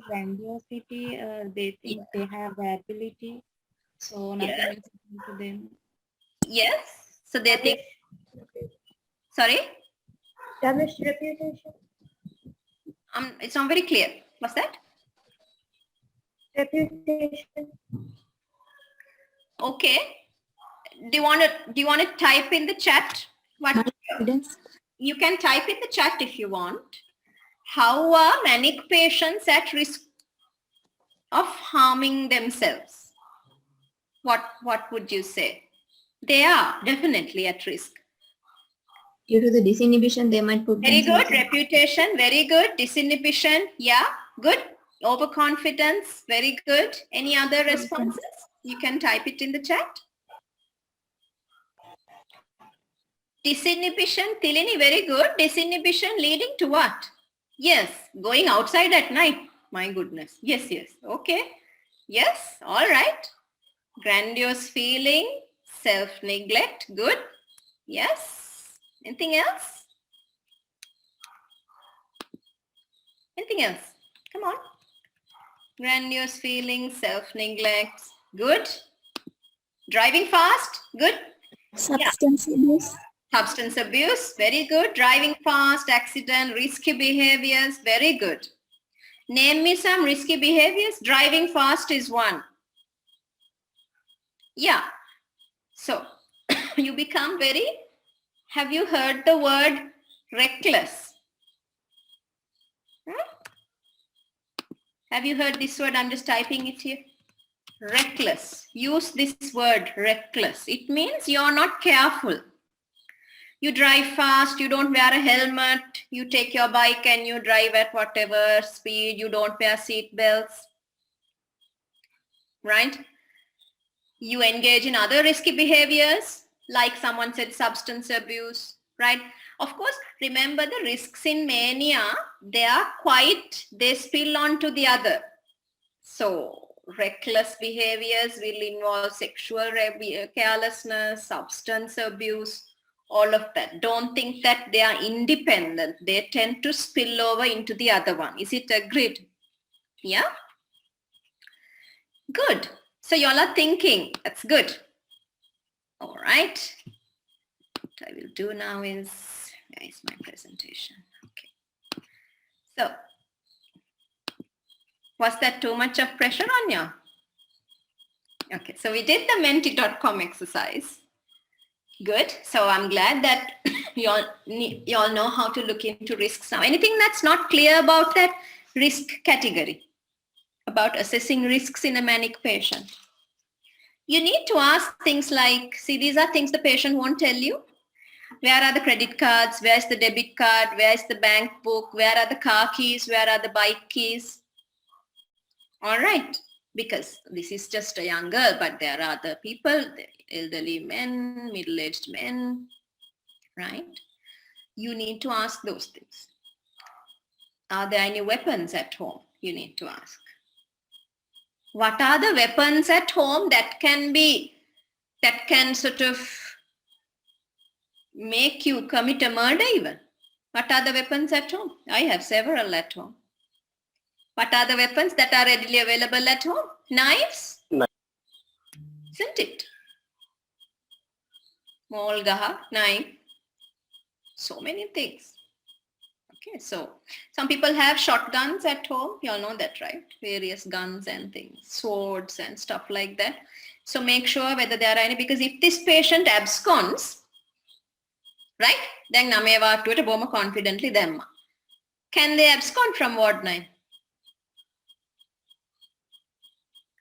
Grandiosity, they think they have the ability, so nothing is happening to them. Yes. So they think. Sorry? Damaged reputation. It's not very clear. What's that? Reputation. Okay. Do you want to type in the chat? What? You can type in the chat if you want. How are manic patients at risk of harming themselves? What would you say? They are definitely at risk. Due to the disinhibition, they might put Very good. Reputation, very good. Disinhibition, yeah, good. Overconfidence, very good. Any other responses? You can type it in the chat. Disinhibition, Tilini, very good. Disinhibition leading to what? Yes, going outside at night. My goodness. Yes. Okay. Yes, all right. Grandiose feeling, self-neglect, good. Yes. Anything else? Anything else? Come on. Grandiose feeling, self-neglect, good. Driving fast, good. Substance abuse. Substance abuse, very good. Driving fast, accident, risky behaviors, very good. Name me some risky behaviors. Driving fast is one. Yeah. So you become very, have you heard the word reckless? Have you heard this word? I'm just typing it here. Reckless. Use this word, reckless. It means you're not careful. You drive fast, you don't wear a helmet, you take your bike and you drive at whatever speed, you don't wear seat belts, right? You engage in other risky behaviors, like someone said, substance abuse, right? Of course, remember the risks in mania, they spill onto the other. So reckless behaviors will involve sexual carelessness, substance abuse, all of that. Don't think that they are independent. They tend to spill over into the other one. Is it agreed? Yeah? Good. So y'all are thinking. That's good. All right. What I will do now is, where is my presentation? Okay. So, was that too much of pressure on you? Okay, so we did the menti.com exercise. Good. So I'm glad that you all know how to look into risks now. Anything that's not clear about that risk category, about assessing risks in a manic patient? You need to ask things like, see, these are things the patient won't tell you. Where are the credit cards? Where's the debit card? Where's the bank book? Where are the car keys? Where are the bike keys? All right, because this is just a young girl, but there are other people, elderly men, middle-aged men, right? You need to ask those things. Are there any weapons at home? You need to ask. What are the weapons at home that can sort of make you commit a murder even? What are the weapons at home? I have several at home. What are the weapons that are readily available at home? Knives? Knife. Isn't it? Molgaha, knife. So many things. Okay, so some people have shotguns at home. You all know that, right? Various guns and things, swords and stuff like that. So make sure whether there are any, because if this patient absconds, right? Then namewa to boma confidently them. Can they abscond from ward 9?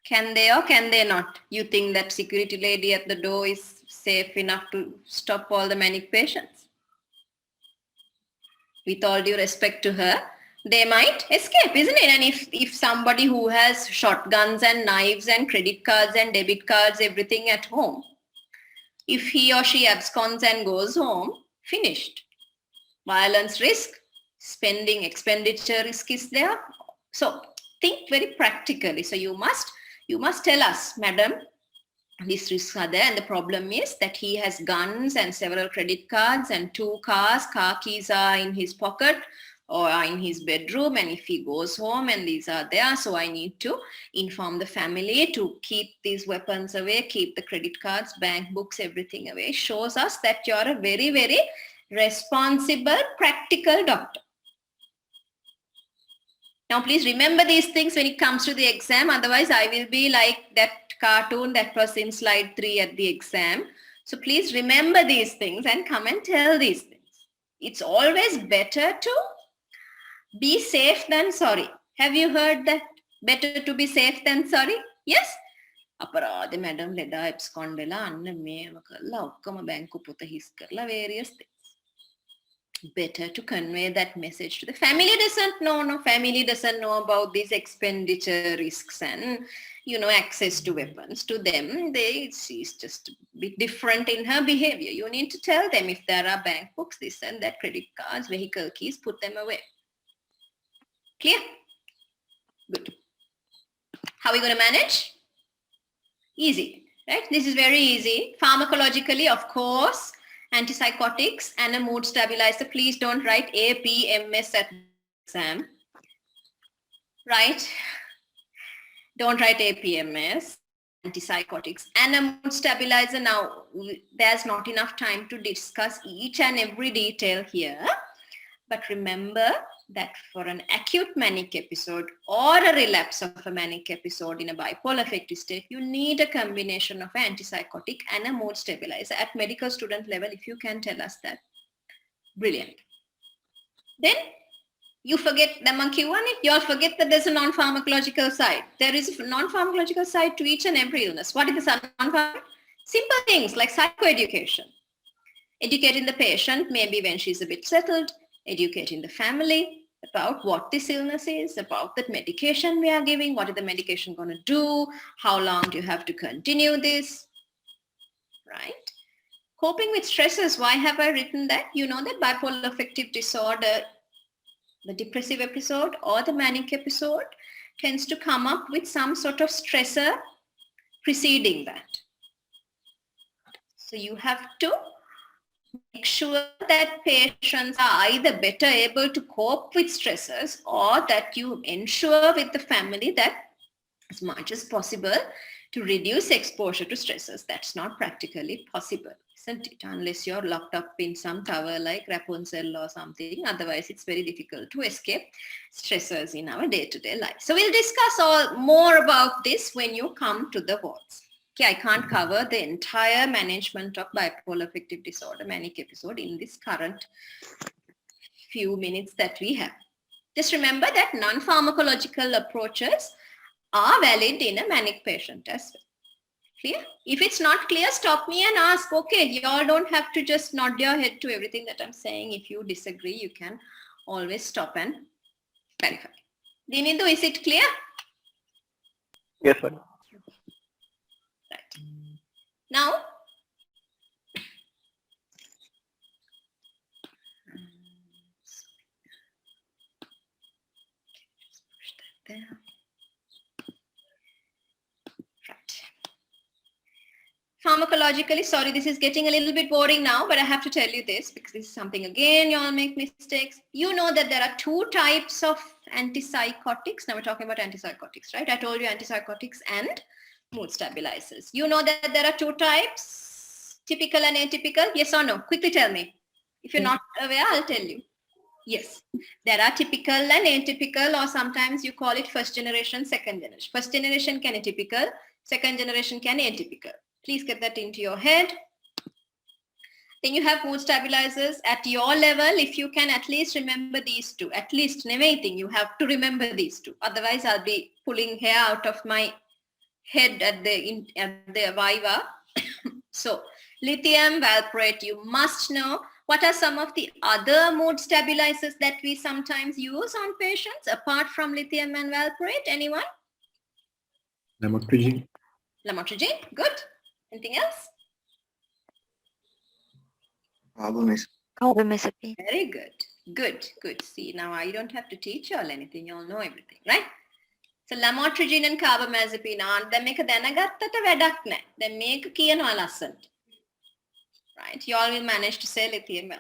Can they or can they not? You think that security lady at the door is safe enough to stop all the manic patients? With all due respect to her, they might escape, isn't it? And if somebody who has shotguns and knives and credit cards and debit cards, everything at home, if he or she absconds and goes home, finished. Violence risk, expenditure risk is there. So think very practically. So you must tell us, madam, these risks are there, and the problem is that he has guns and several credit cards and 2 cars, car keys are in his pocket or are in his bedroom, and if he goes home and these are there, so I need to inform the family to keep these weapons away, keep the credit cards, bank books, everything away. Shows us that you're a very, very responsible, practical doctor. Now, please remember these things when it comes to the exam. Otherwise, I will be like that cartoon that was in slide 3 at the exam. So please remember these things and come and tell these things. It's always better to be safe than sorry. Have you heard that? Better to be safe than sorry? Yes? Aparade madam leda abscond vela anna mema karla okkama banku puta his karla various things. Better to convey that message to the family. Family doesn't know about these expenditure risks and access to weapons. To them, she's just a bit different in her behavior. You need to tell them if there are bank books, this and that, credit cards, vehicle keys, put them away. Clear? Good. How are we going to manage? Easy, right? This is very easy. Pharmacologically, of course, antipsychotics and a mood stabilizer. Please don't write PeMSAA at the exam. Right? Don't write PeMSAA, antipsychotics and a mood stabilizer. Now, there's not enough time to discuss each and every detail here. But remember that for an acute manic episode or a relapse of a manic episode in a bipolar affective state, you need a combination of an antipsychotic and a mood stabilizer at medical student level. If you can tell us that, brilliant. Then you forget the monkey one. You all forget that there's a non-pharmacological side. There is a non-pharmacological side to each and every illness. What is the non-pharmacological? Simple things like psychoeducation. Educating the patient, maybe when she's a bit settled, educating the family about what this illness is, about the medication we are giving, what is the medication going to do, how long do you have to continue this, right? Coping with stressors, why have I written that? You know that bipolar affective disorder, the depressive episode or the manic episode tends to come up with some sort of stressor preceding that. So you have to make sure that patients are either better able to cope with stressors or that you ensure with the family that as much as possible to reduce exposure to stressors. That's not practically possible, isn't it? Unless you're locked up in some tower like Rapunzel or something. Otherwise, it's very difficult to escape stressors in our day-to-day life. So we'll discuss more about this when you come to the wards. Okay, I can't cover the entire management of bipolar affective disorder, manic episode in this current few minutes that we have. Just remember that non-pharmacological approaches are valid in a manic patient as well. Clear? If it's not clear, stop me and ask. Okay, you all don't have to just nod your head to everything that I'm saying. If you disagree, you can always stop and clarify. Dinindu, is it clear? Yes, madam. Right. Now, just push that there. Right. Pharmacologically, sorry, this is getting a little bit boring now, but I have to tell you this because this is something, again, you all make mistakes. You know that there are two types of antipsychotics. Now we're talking about antipsychotics, right? I told you antipsychotics and mood stabilizers. You know that there are two types, typical and atypical. Yes or no? Quickly tell me. If you're not aware, I'll tell you. Yes, there are typical and atypical, or sometimes you call it first generation, second generation. First generation can atypical, second generation can atypical. Please get that into your head. Then you have mood stabilizers at your level. If you can at least remember these two, at least anything, you have to remember these two. Otherwise, I'll be pulling hair out of my head at the Viva. So, lithium, valproate, you must know. What are some of the other mood stabilizers that we sometimes use on patients apart from lithium and valproate? Anyone? Lamotrigine. Lamotrigine, good. Anything else? Carbamazepine. Very good. Good, good. See, now I don't have to teach you all anything. You all know everything, right? So lamotrigine and carbamazepine aren't. Then make a දැනගත්තට වැඩක් නැහැ. Then මේක කියනවා ලස්සනට. Right? You all will manage to say lithium.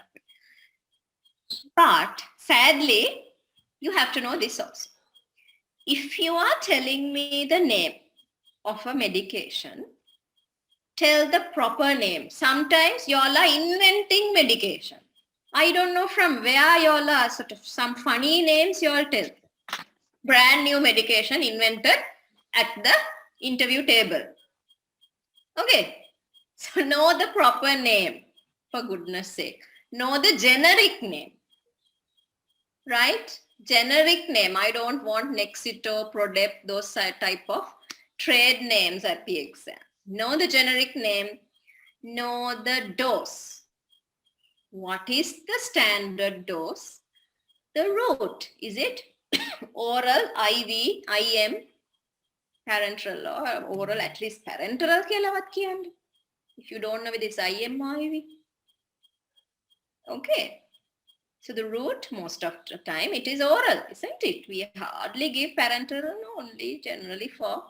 But sadly, you have to know this also. If you are telling me the name of a medication, tell the proper name. Sometimes you all are inventing medication. I don't know from where you all are, sort of some funny names you all tell. Brand new medication invented at the interview table. Okay. So know the proper name, for goodness sake. Know the generic name. Right? Generic name. I don't want Nexito, Prodep, those type of trade names at the exam. Know the generic name. Know the dose. What is the standard dose? The route. Is it oral, IV, IM, parenteral, or oral, at least parenteral? If you don't know whether it's IM or IV. Okay. So the route, most of the time, it is oral, isn't it? We hardly give parenteral, only generally for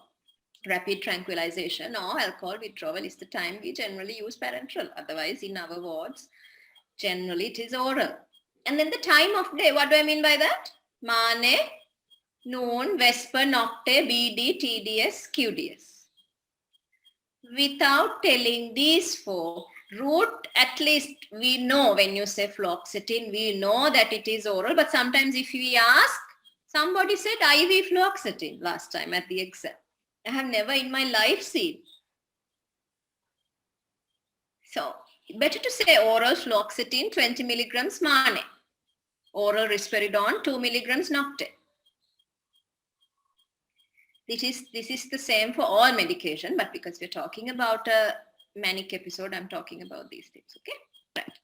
rapid tranquilization or alcohol withdrawal is the time we generally use parenteral. Otherwise, in our wards, generally it is oral. And then the time of day, what do I mean by that? Mane, noon, vesper, nocte, BD, TDS, QDS. Without telling these four, route, at least we know when you say fluoxetine, we know that it is oral, but sometimes if we ask, somebody said IV fluoxetine last time at the exam. I have never in my life seen. So, better to say oral fluoxetine 20 milligrams mane, oral risperidone 2 milligrams nocte. This is the same for all medication, but because we're talking about a manic episode, I'm talking about these things, okay? Right.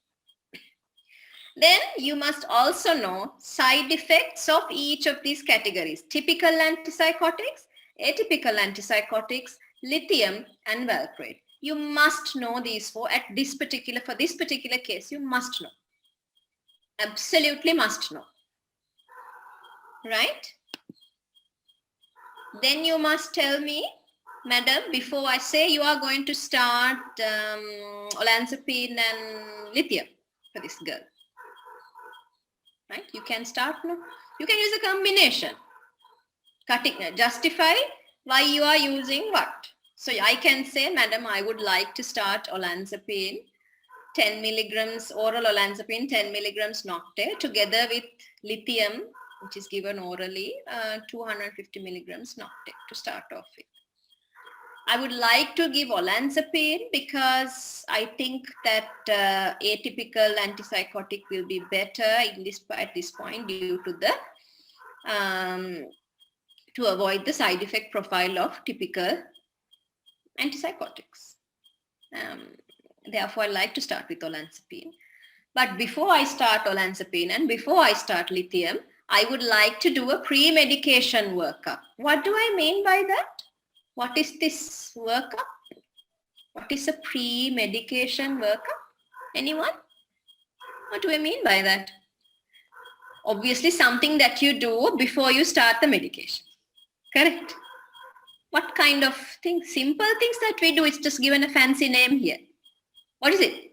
Then you must also know side effects of each of these categories. Typical antipsychotics, atypical antipsychotics, lithium, and valproate. You must know these four for this particular case, you must know. Absolutely must know. Right? Then you must tell me, madam, before I say you are going to start olanzapine and lithium for this girl. Right? You can start now. You can use a combination. Justify why you are using what. So I can say, madam, I would like to start olanzapine, 10 milligrams, oral olanzapine, 10 milligrams nocte, together with lithium, which is given orally, 250 milligrams nocte to start off with. I would like to give olanzapine because I think that atypical antipsychotic will be better at this point due to the to avoid the side effect profile of typical antipsychotics. Therefore, I like to start with olanzapine. But before I start olanzapine and before I start lithium, I would like to do a pre-medication workup. What do I mean by that? What is this workup? What is a pre-medication workup? Anyone? What do I mean by that? Obviously, something that you do before you start the medication. Correct? What kind of things? Simple things that we do. It's just given a fancy name here. What is it?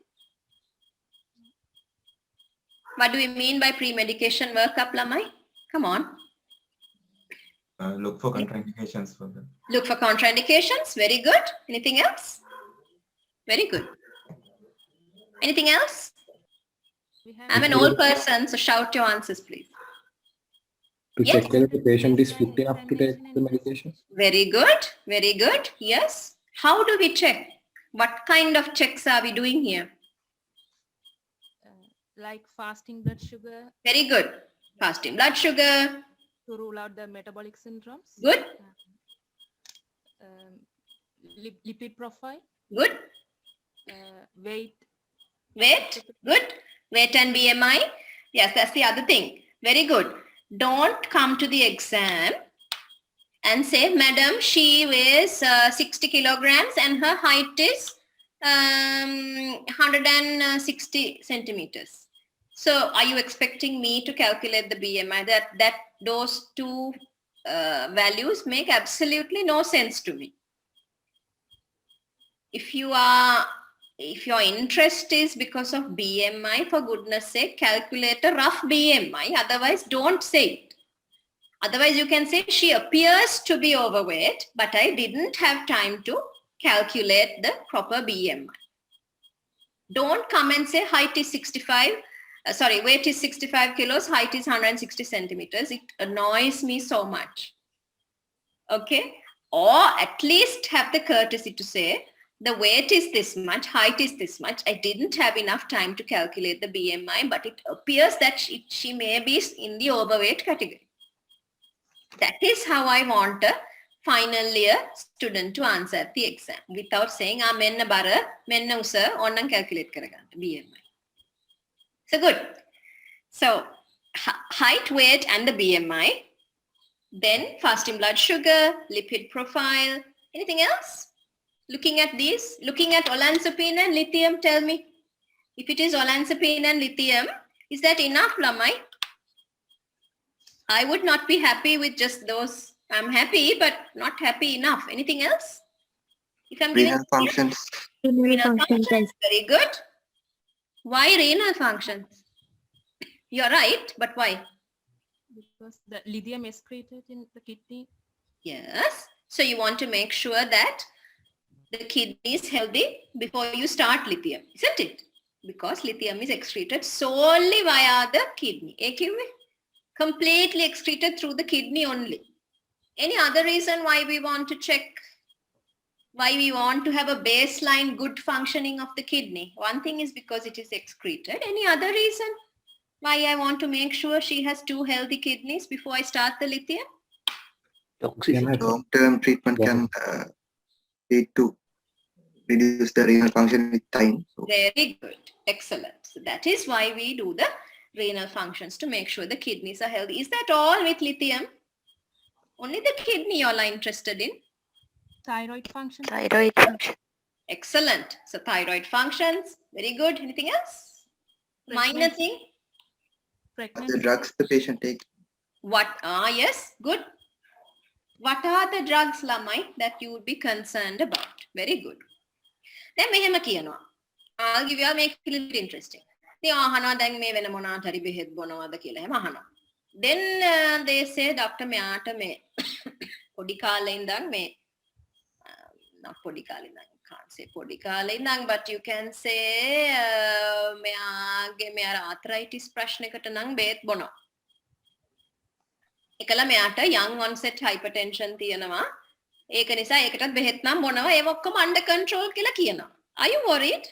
What do we mean by pre-medication workup, Lamai? Come on. Look for contraindications for them. Look for contraindications. Very good. Anything else? Very good. Anything else? I'm an old person, so shout your answers, please. To Yes. check whether the patient is fit enough to take the medication. Very good. Very good. Yes. How do we check? What kind of checks are we doing here? Like fasting blood sugar Very good. Fasting blood sugar. to rule out the metabolic syndromes. Good. Lipid profile, Good. weight. Weight. Good. Weight and BMI. Yes, that's the other thing. Very good. Don't come to the exam and say, Madam, she weighs 60 kilograms and her height is 160 centimeters. So are you expecting me to calculate the BMI? That those two values make absolutely no sense to me. If your interest is because of BMI, for goodness sake, calculate a rough BMI. Otherwise, don't say it. Otherwise, you can say she appears to be overweight, but I didn't have time to calculate the proper BMI. Don't come and say height is 65. Weight is 65 kilos, height is 160 centimeters. It annoys me so much. Okay? Or at least have the courtesy to say, the weight is this much, height is this much. I didn't have enough time to calculate the BMI, but it appears that she may be in the overweight category. That is how I want a final year student to answer at the exam without saying, menna bara, menna usa, onnan calculate karaganta BMI. So good. So height, weight and the BMI. Then fasting blood sugar, lipid profile. Anything else? Looking at these, looking at olanzapine and lithium, tell me. If it is olanzapine and lithium, is that enough, Lamai? I would not be happy with just those. I'm happy, but not happy enough. Anything else? If I'm giving Renal functions. renal functions, very good. Why renal functions? You're right, but why? Because the lithium is excreted in the kidney. Yes. So you want to make sure that the kidney is healthy before you start lithium, isn't it? Because lithium is excreted solely via the kidney. Completely excreted through the kidney only. Any other reason why we want to check, why we want to have a baseline good functioning of the kidney? One thing is because it is excreted. Any other reason why I want to make sure she has 2 healthy kidneys before I start the lithium? Toxicity. Long-term treatment can lead to reduce the renal function with time. So Very good. Excellent. So that is why we do the renal functions, to make sure the kidneys are healthy. Is that all with lithium? Only the kidney you all are interested in? Thyroid function. Thyroid function. Excellent. So thyroid functions. Very good. Anything else? Minor thing? the Pregnancy. drugs the patient takes. What? Yes. Good. What are the drugs, Lamai, that you would be concerned about? Very good. Then mehema kiyanwa. I'll give you, I'll make it a little bit interesting. Then they say, Dr. Meata me podikala indang me not podikala indang, can't say podikala indang, but you can say me arthritis prashnekata nang bet bono. Ekala meata young onset hypertension තියනවා. ඒක නිසා ඒකටත් බෙහෙත් නම් බොනවා. ඒව ඔක්කොම under control කියලා කියනවා. Are you worried?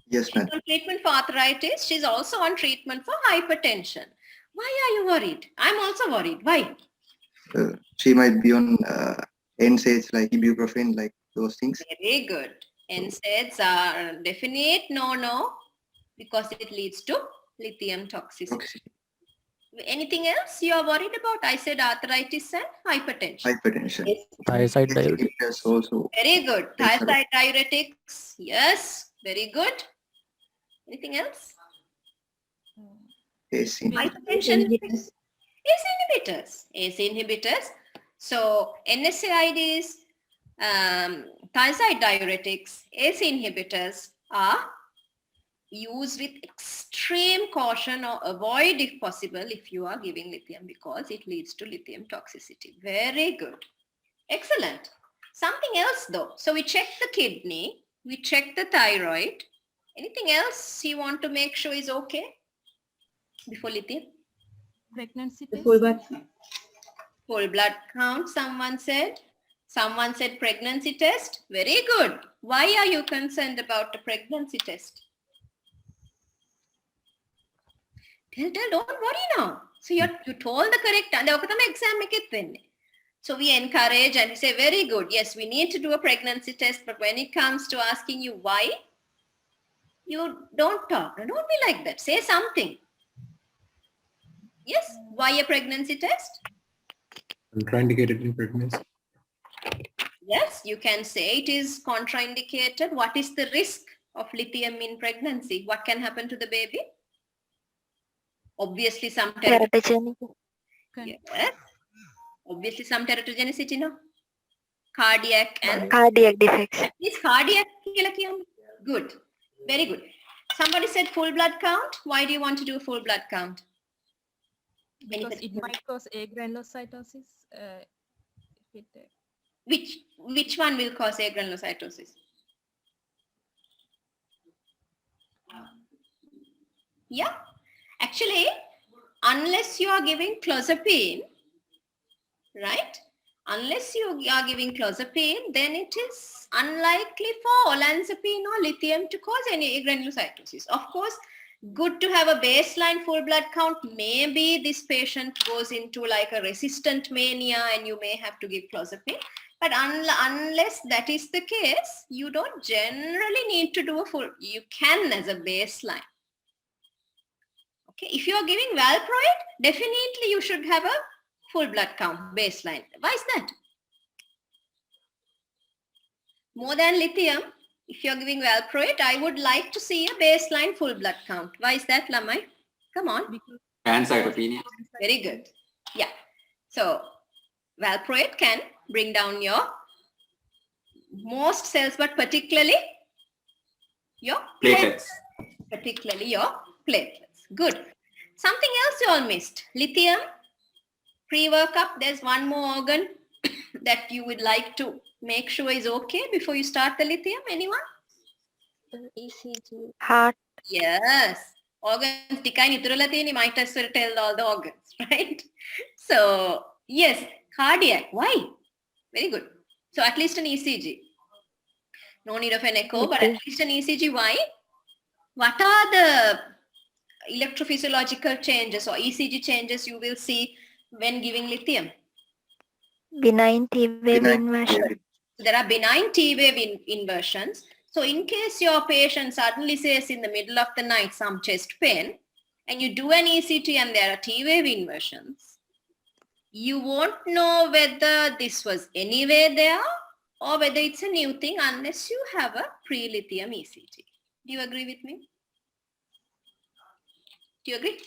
Yes, She's ma'am. on treatment for arthritis. She's also on treatment for hypertension. Why are you worried? I'm also worried. Why? She might be on NSAIDs like ibuprofen, like those things. Very good. NSAIDs are definite no because it leads to lithium toxicity. Toxicity. Anything else you are worried about? I said arthritis and hypertension. Hypertension. Thiazide diuretic. Yes, also. Very good. Thiazide diuretics. Yes, very good. Anything else? ACE. Hypertension. ACE inhibitors. ACE inhibitors. So NSAIDs, thiazide diuretics, ACE inhibitors are used with extreme caution or avoid if possible if you are giving lithium because it leads to lithium toxicity. Very good. Excellent. Something else though. So we check the kidney, we check the thyroid. Anything else you want to make sure is okay before lithium? Pregnancy test. Full blood count, someone said. Someone said pregnancy test. Very good. Why are you concerned about the pregnancy test? Don't worry now. So you told the correct exam. So we encourage and we say, very good. Yes, we need to do a pregnancy test. But when it comes to asking you why, you don't talk. Don't be like that. Say something. Yes, why a pregnancy test? Contraindicated in pregnancy. Yes, you can say it is contraindicated. What is the risk of lithium in pregnancy? What can happen to the baby? Obviously some teratogenicity. Yes. Obviously some teratogenicity, no? Cardiac and cardiac defects. Is cardiac? Good. Very good. Somebody said full blood count. Why do you want to do a full blood count? Because it might cause agranulocytosis. Which one will cause agranulocytosis? Yeah. Actually, unless you are giving clozapine, right? Unless you are giving clozapine, then it is unlikely for olanzapine or lithium to cause any agranulocytosis. Of course, good to have a baseline full blood count. Maybe this patient goes into like a resistant mania and you may have to give clozapine. But unless that is the case, you don't generally need to do a full, you can as a baseline. Okay, if you are giving valproate, definitely you should have a full blood count baseline. Why is that? More than lithium, if you are giving valproate, I would like to see a baseline full blood count. Why is that, Lamai? Come on. Pancytopenia. Very good. Yeah. So valproate can bring down your most cells, but particularly your Platelets. Particularly your platelets. Good. Something else you all missed. Lithium, pre-workup, there's one more organ that you would like to make sure is okay before you start the lithium. Anyone? ECG. Heart. Yes. Organs, might as well tell all the organs, right? So, yes, cardiac. Why? Very good. So, at least an ECG. No need of an echo, but at least an ECG. Why? What are the electrophysiological changes or ECG changes you will see when giving lithium? Benign T-wave inversion. There are benign T-wave inversions. So in case your patient suddenly says in the middle of the night some chest pain and you do an ECG and there are T-wave inversions, you won't know whether this was anyway there or whether it's a new thing unless you have a pre-lithium ECG. Do you agree with me? Do you agree?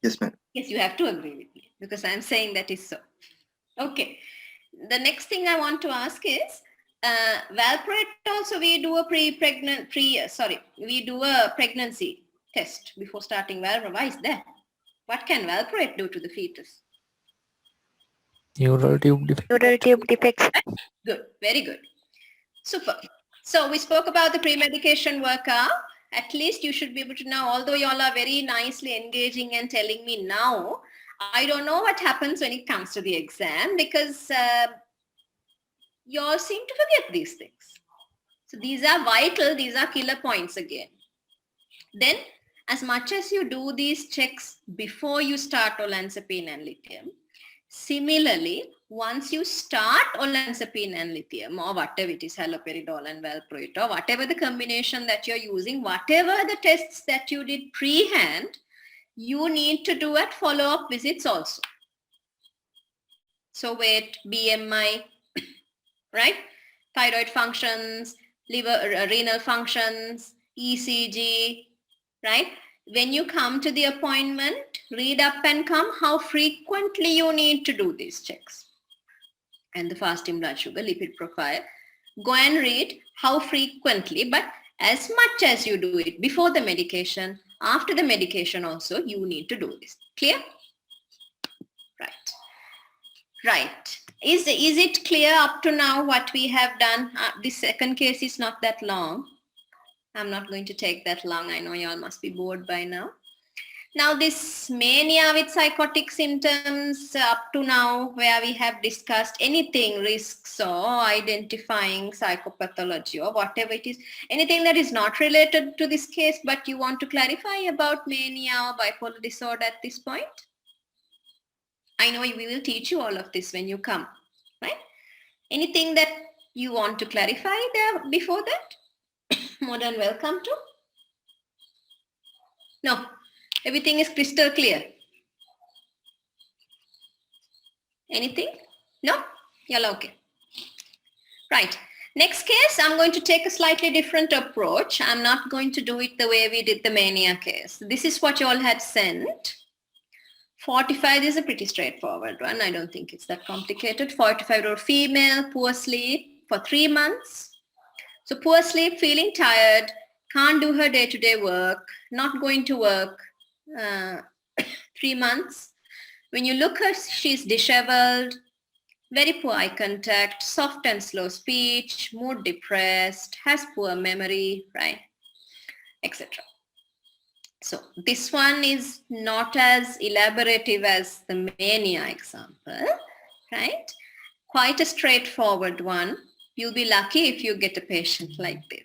Yes, ma'am. Yes, you have to agree with me because I'm saying that is so. Okay. The next thing I want to ask is, valproate also we do a pregnancy test before starting valproate. Why is that? What can valproate do to the fetus? Neural tube defect. Neural tube defects. Good, very good. Super. So we spoke about the pre-medication workup. At least you should be able to know, although you all are very nicely engaging and telling me now, I don't know what happens when it comes to the exam because you all seem to forget these things. So these are vital, these are killer points again. Then as much as you do these checks before you start olanzapine and lithium, Similarly, once you start olanzapine and lithium or whatever it is, haloperidol and valproate or whatever the combination that you're using, whatever the tests that you did pre-hand, you need to do at follow-up visits also. So weight, BMI, right? Thyroid functions, liver, renal functions, ECG, right? When you come to the appointment, read up and come how frequently you need to do these checks. And the fasting blood sugar, lipid profile. Go and read how frequently, but as much as you do it before the medication, after the medication also, you need to do this. Clear? Right. Right. Is it clear up to now what we have done? This second case is not that long. I'm not going to take that long. I know y'all must be bored by now. Now this mania with psychotic symptoms up to now where we have discussed anything, risks or identifying psychopathology or whatever it is, anything that is not related to this case but you want to clarify about mania or bipolar disorder at this point? I know we will teach you all of this when you come, right? Anything that you want to clarify there before that? More than welcome to. No, everything is crystal clear. Anything? No? You're okay. Right. Next case, I'm going to take a slightly different approach. I'm not going to do it the way we did the mania case. This is what you all had sent. 45 is a pretty straightforward one. I don't think it's that complicated. 45-year-old female, poor sleep for 3 months. So poor sleep, feeling tired, can't do her day-to-day work, not going to work, 3 months. When you look at her, she's disheveled, very poor eye contact, soft and slow speech, mood depressed, has poor memory, right, etc. So this one is not as elaborative as the mania example, right? Quite a straightforward one. You'll be lucky if you get a patient like this.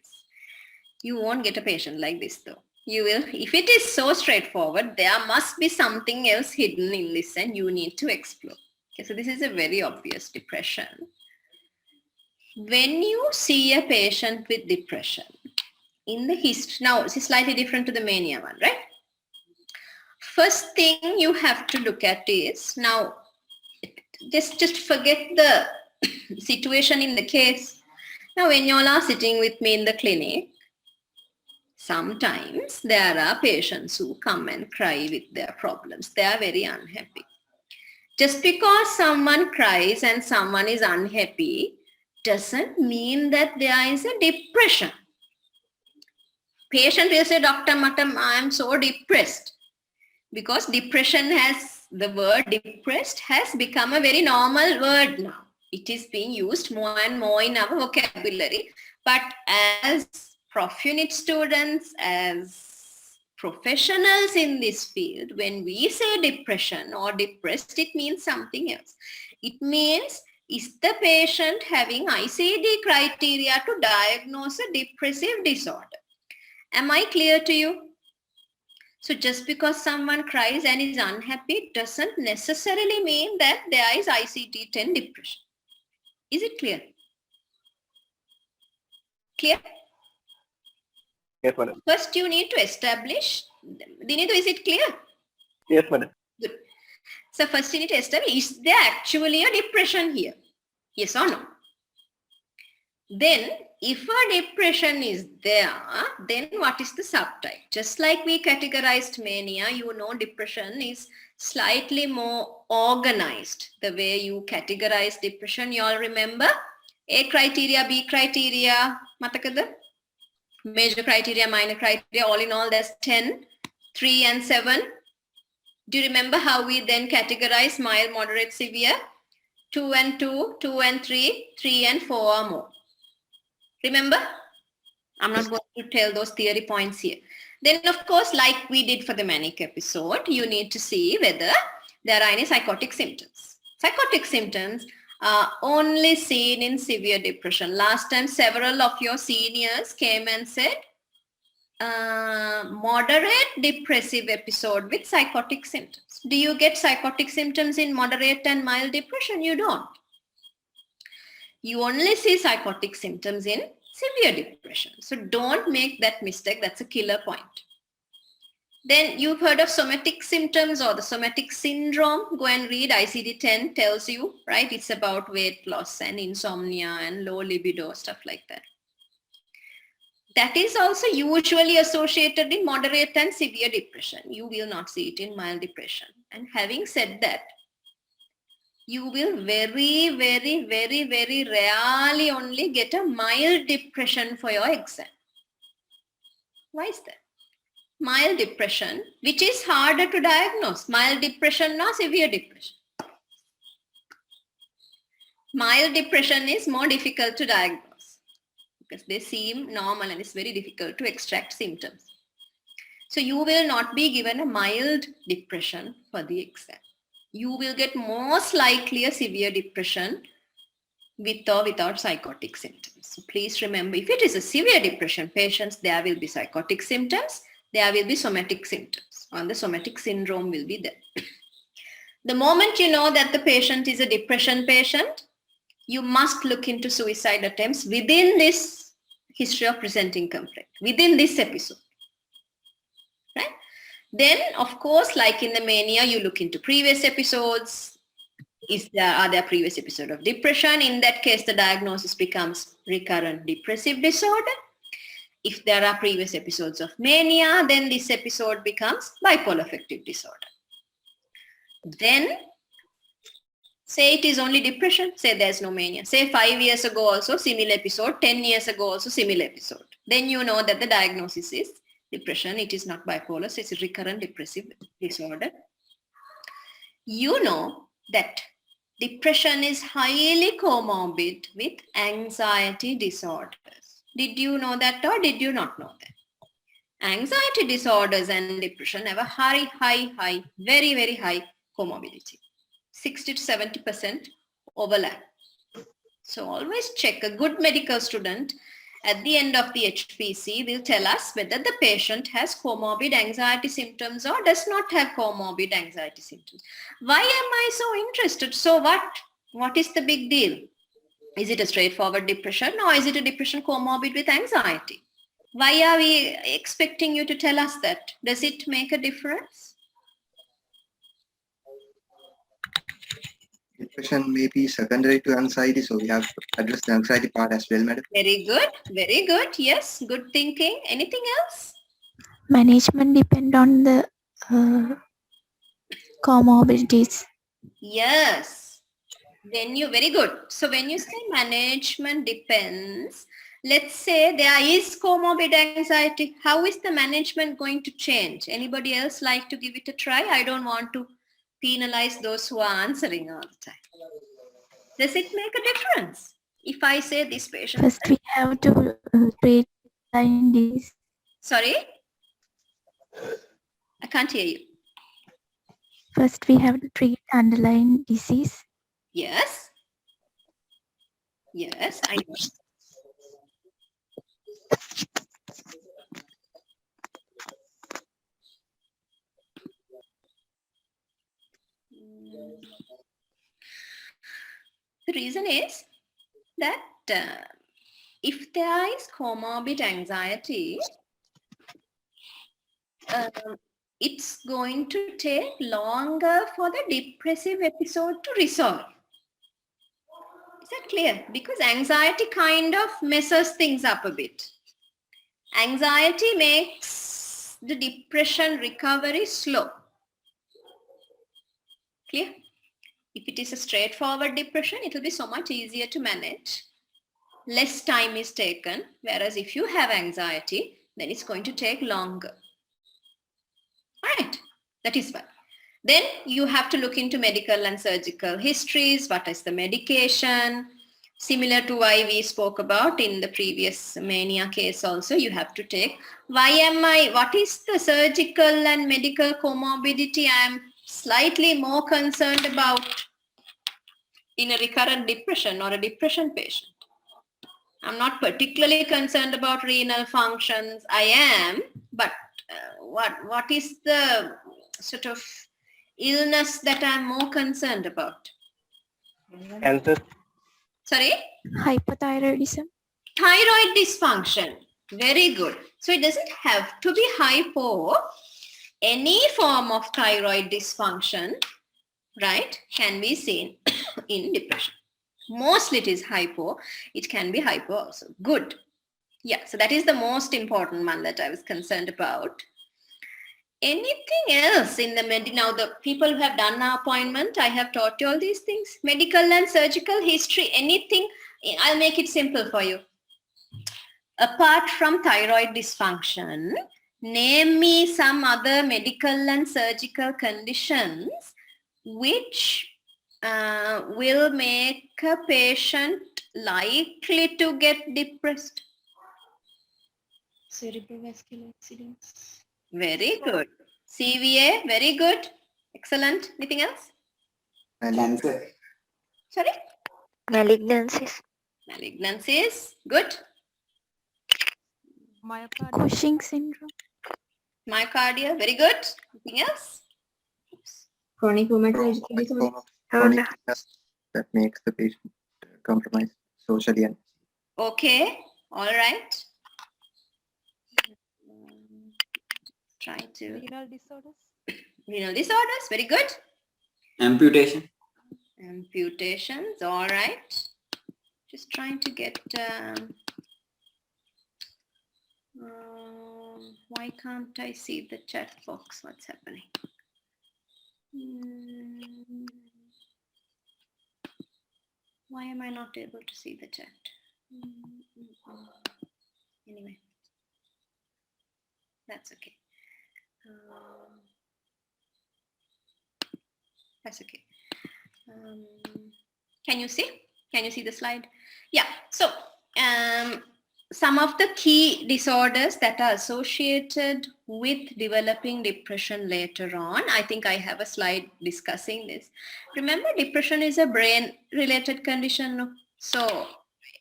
You won't get a patient like this though. You will, if it is so straightforward, there must be something else hidden in this and you need to explore. Okay, so this is a very obvious depression. When you see a patient with depression, in the history, now it's slightly different to the mania one, right? First thing you have to look at is, now just forget the situation in the case. Now when you all are sitting with me in the clinic, sometimes there are patients who come and cry with their problems. They are very unhappy. Just because someone cries and someone is unhappy doesn't mean that there is a depression. Patient will say, Dr. Matam, I am so depressed. Because depression has, the word depressed has become a very normal word now. It is being used more and more in our vocabulary. But as prof unit students, as professionals in this field, when we say depression or depressed, it means something else. It means, is the patient having ICD criteria to diagnose a depressive disorder? Am I clear to you? So just because someone cries and is unhappy doesn't necessarily mean that there is ICD-10 depression. Is it clear? Clear? Yes, madam. First, you need to establish, Dinidu, is it clear? Yes, madam. Good. So first you need to establish, is there actually a depression here? Yes or no? Then, if a depression is there, then what is the subtype? Just like we categorized mania, you know depression is slightly more organized. The way you categorize depression, you all remember? A criteria, B criteria, matakada? Major criteria, minor criteria, all in all there's 10, 3 and 7. Do you remember how we then categorize mild, moderate, severe? 2 and 2, 2 and 3, 3 and 4 or more. Remember? I'm not going to tell those theory points here. Then, of course, like we did for the manic episode, you need to see whether there are any psychotic symptoms. Psychotic symptoms are only seen in severe depression. Last time, several of your seniors came and said, moderate depressive episode with psychotic symptoms. Do you get psychotic symptoms in moderate and mild depression? You don't. You only see psychotic symptoms in severe depression. So don't make that mistake. That's a killer point. Then you've heard of somatic symptoms or the somatic syndrome. Go and read ICD-10 tells you, right? It's about weight loss and insomnia and low libido, stuff like that. That is also usually associated in moderate and severe depression. You will not see it in mild depression. And having said that, you will very, very, very, very rarely only get a mild depression for your exam. Why is that? Mild depression, which is harder to diagnose, mild depression or severe depression. Mild depression is more difficult to diagnose because they seem normal and it's very difficult to extract symptoms. So you will not be given a mild depression for the exam. You will get most likely a severe depression with or without psychotic symptoms. So please remember, if it is a severe depression patients, there will be psychotic symptoms, there will be somatic symptoms, and the somatic syndrome will be there. The moment you know that the patient is a depression patient, you must look into suicide attempts within this history of presenting complaint, within this episode. Right? Then, of course, like in the mania, you look into previous episodes. Are there previous episodes of depression? In that case, the diagnosis becomes recurrent depressive disorder. If there are previous episodes of mania, then this episode becomes bipolar affective disorder. Then, say it is only depression, say there's no mania. Say 5 years ago also similar episode, 10 years ago also similar episode. Then you know that the diagnosis is depression. It is not bipolar, so it's a recurrent depressive disorder. You know that depression is highly comorbid with anxiety disorders. Did you know that or did you not know that? Anxiety disorders and depression have a high, very, very high comorbidity. 60 to 70% overlap. So always check. A good medical student at the end of the HPC will tell us whether the patient has comorbid anxiety symptoms or does not have comorbid anxiety symptoms. Why am I so interested? So what? What is the big deal? Is it a straightforward depression or is it a depression comorbid with anxiety? Why are we expecting you to tell us that? Does it make a difference? Depression may be secondary to anxiety, so we have to address the anxiety part as well, madam. Very good, very good. Yes, good thinking. Anything else? Management depend on the comorbidities. Yes. Then you, very good. So when you say management depends, let's say there is comorbid anxiety, how is the management going to change? Anybody else like to give it a try? I don't want to penalize those who are answering all the time. Does it make a difference? If I say this patient... First we have to treat disease. Sorry? I can't hear you. First we have to treat underlying disease. Yes. Yes, I know. The reason is that if there is comorbid anxiety, it's going to take longer for the depressive episode to resolve. Is that clear? Because anxiety kind of messes things up a bit. Anxiety makes the depression recovery slow. Clear? If it is a straightforward depression, it will be so much easier to manage. Less time is taken, whereas if you have anxiety, then it's going to take longer. All right, that is why. Then you have to look into medical and surgical histories. What is the medication? Similar to why we spoke about in the previous mania case also, you have to take. What is the surgical and medical comorbidity I am slightly more concerned about in a recurrent depression or a depression patient? I'm not particularly concerned about renal functions. I am, but what is the sort of illness that I'm more concerned about? Cancer. Sorry? Hypothyroidism. Thyroid dysfunction. Very good. So it doesn't have to be hypo. Any form of thyroid dysfunction, right, can be seen in depression. Mostly it is hypo. It can be hypo also. Good. Yeah, so that is the most important one that I was concerned about. Anything else in the now the people who have done our appointment, I have taught you all these things. Medical and surgical history, anything. I'll make it simple for you. Apart from thyroid dysfunction, name me some other medical and surgical conditions which will make a patient likely to get depressed. Cerebrovascular accidents. Very good. CVA, very good. Excellent. Anything else? Cancer. Sorry? Malignancies. Malignancies. Good. Cushing syndrome. Myocardial. Very good. Anything else? Chronic rheumatological Chronic disorder. form of chronic illness that makes the patient compromised socially and Okay. All right. Try to. Renal disorders. Renal disorders. Very good. Amputation. Amputations. All right. Just trying to get. Why can't I see the chat box? What's happening? Why am I not able to see the chat? Anyway, that's okay. That's okay. Can you see? Can you see the slide? Yeah. So some of the key disorders that are associated with developing depression later on. I think I have a slide discussing this. Remember, depression is a brain-related condition. So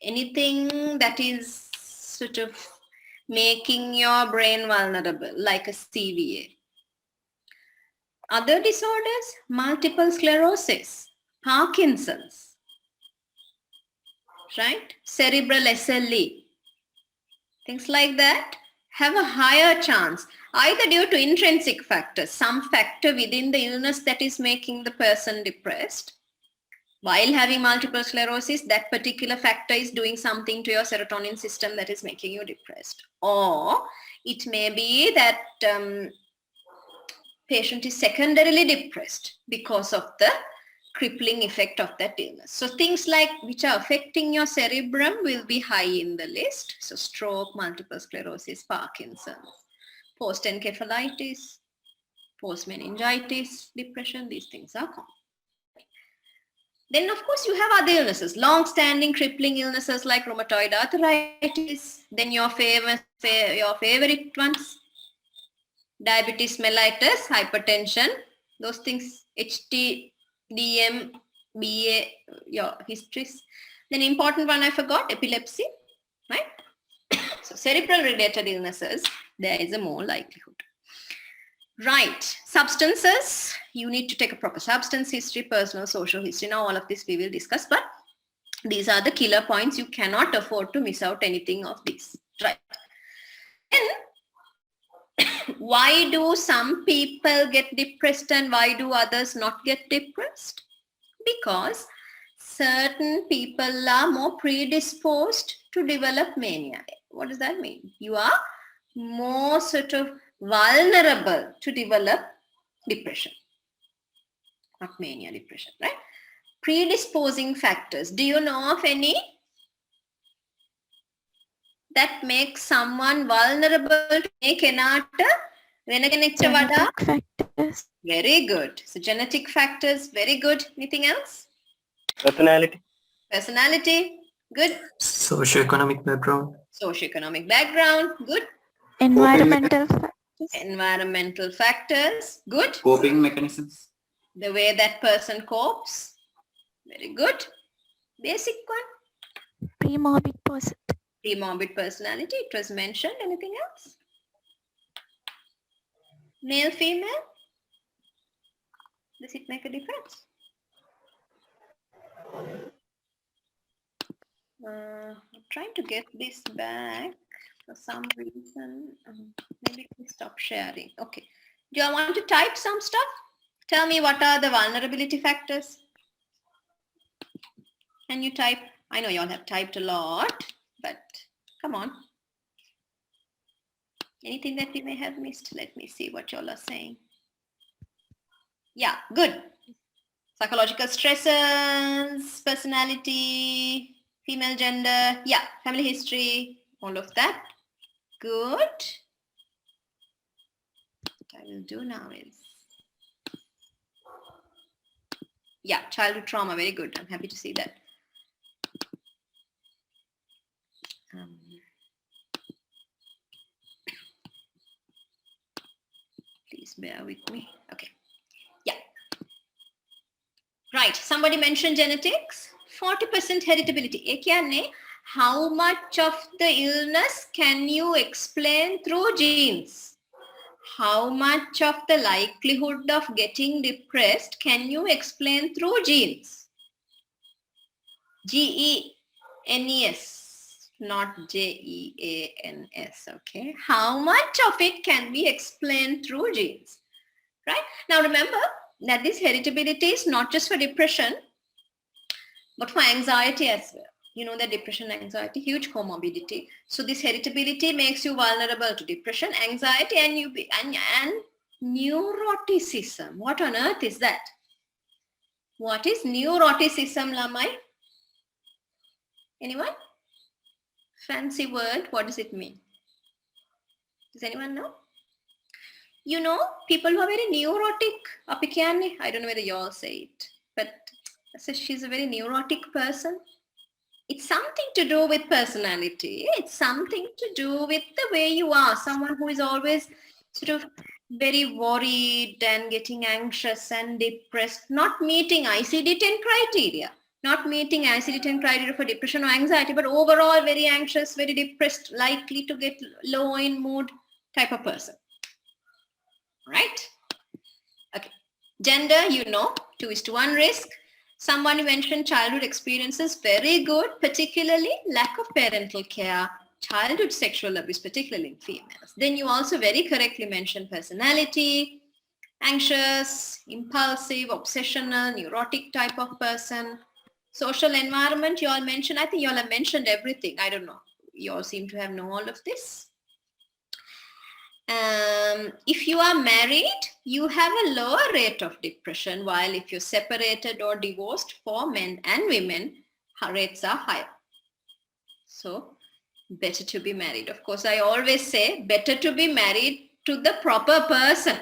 anything that is sort of making your brain vulnerable, like a CVA. Other disorders, multiple sclerosis, Parkinson's, right? Cerebral SLE. Things like that have a higher chance, either due to intrinsic factors, some factor within the illness that is making the person depressed. While having multiple sclerosis, that particular factor is doing something to your serotonin system that is making you depressed. Or it may be that patient is secondarily depressed because of the crippling effect of that illness. So things like which are affecting your cerebrum will be high in the list. So stroke, multiple sclerosis, Parkinson's, post-encephalitis, post-meningitis, depression, these things are common. Then of course you have other illnesses, long-standing crippling illnesses like rheumatoid arthritis, then your favorite ones, diabetes mellitus, hypertension, those things, HTDM, BA, your histories. Then important one I forgot, epilepsy, right? So cerebral related illnesses, there is a more likelihood. Right, substances, you need to take a proper substance history, personal, social history. Now all of this we will discuss, but these are the killer points. You cannot afford to miss out anything of these, right? And why do some people get depressed and why do others not get depressed? Because certain people are more predisposed to develop mania. What does that mean? You are more sort of vulnerable to develop depression. Not mania, depression, right? Predisposing factors. Do you know of any that makes someone vulnerable to make Genetic factors. Very good. So genetic factors, very good. Anything else? Personality. Personality, good. Socioeconomic background. Socioeconomic background, good. Environmental factors. Environmental factors, good. Coping mechanisms. The way that person copes, very good. Basic one. Premorbid Premorbid personality, it was mentioned. Anything else? Male, female? Does it make a difference? I'm trying to get this back for some reason. Maybe we stop sharing. Okay. Do you want to type some stuff? Tell me what are the vulnerability factors? Can you type? I know you all have typed a lot, but come on. Anything that we may have missed? Let me see what you all are saying. Yeah, good. Psychological stressors, personality, female gender, yeah, family history, all of that. Good. What I will do now is, yeah, childhood trauma, very good. I'm happy to see that. Please bear with me. Okay. Yeah. Right. Somebody mentioned genetics. 40% heritability. How much of the illness can you explain through genes? How much of the likelihood of getting depressed can you explain through genes? G-E-N-E-S, not J-E-A-N-S, okay? How much of it can be explained through genes, right? Now remember that this heritability is not just for depression, but for anxiety as well. You know that depression, anxiety, huge comorbidity. So this heritability makes you vulnerable to depression, anxiety, and neuroticism. What on earth is that? What is neuroticism, Lamai? Anyone? Fancy word. What does it mean? Does anyone know? You know, people who are very neurotic. I don't know whether you all say it, but she's a very neurotic person. It's something to do with personality. It's something to do with the way you are. Someone who is always sort of very worried and getting anxious and depressed, not meeting ICD-10 criteria. Not meeting ICD-10 criteria for depression or anxiety, but overall very anxious, very depressed, likely to get low in mood type of person. Right? Okay. Gender, you know, 2:1 risk. Someone mentioned childhood experiences, very good, particularly lack of parental care, childhood sexual abuse, particularly in females. Then you also very correctly mentioned personality, anxious, impulsive, obsessional, neurotic type of person. Social environment, you all mentioned, I think you all have mentioned everything. I don't know. You all seem to have known all of this. If you are married, you have a lower rate of depression, while if you're separated or divorced, for men and women, rates are higher. So, better to be married. Of course, I always say better to be married to the proper person.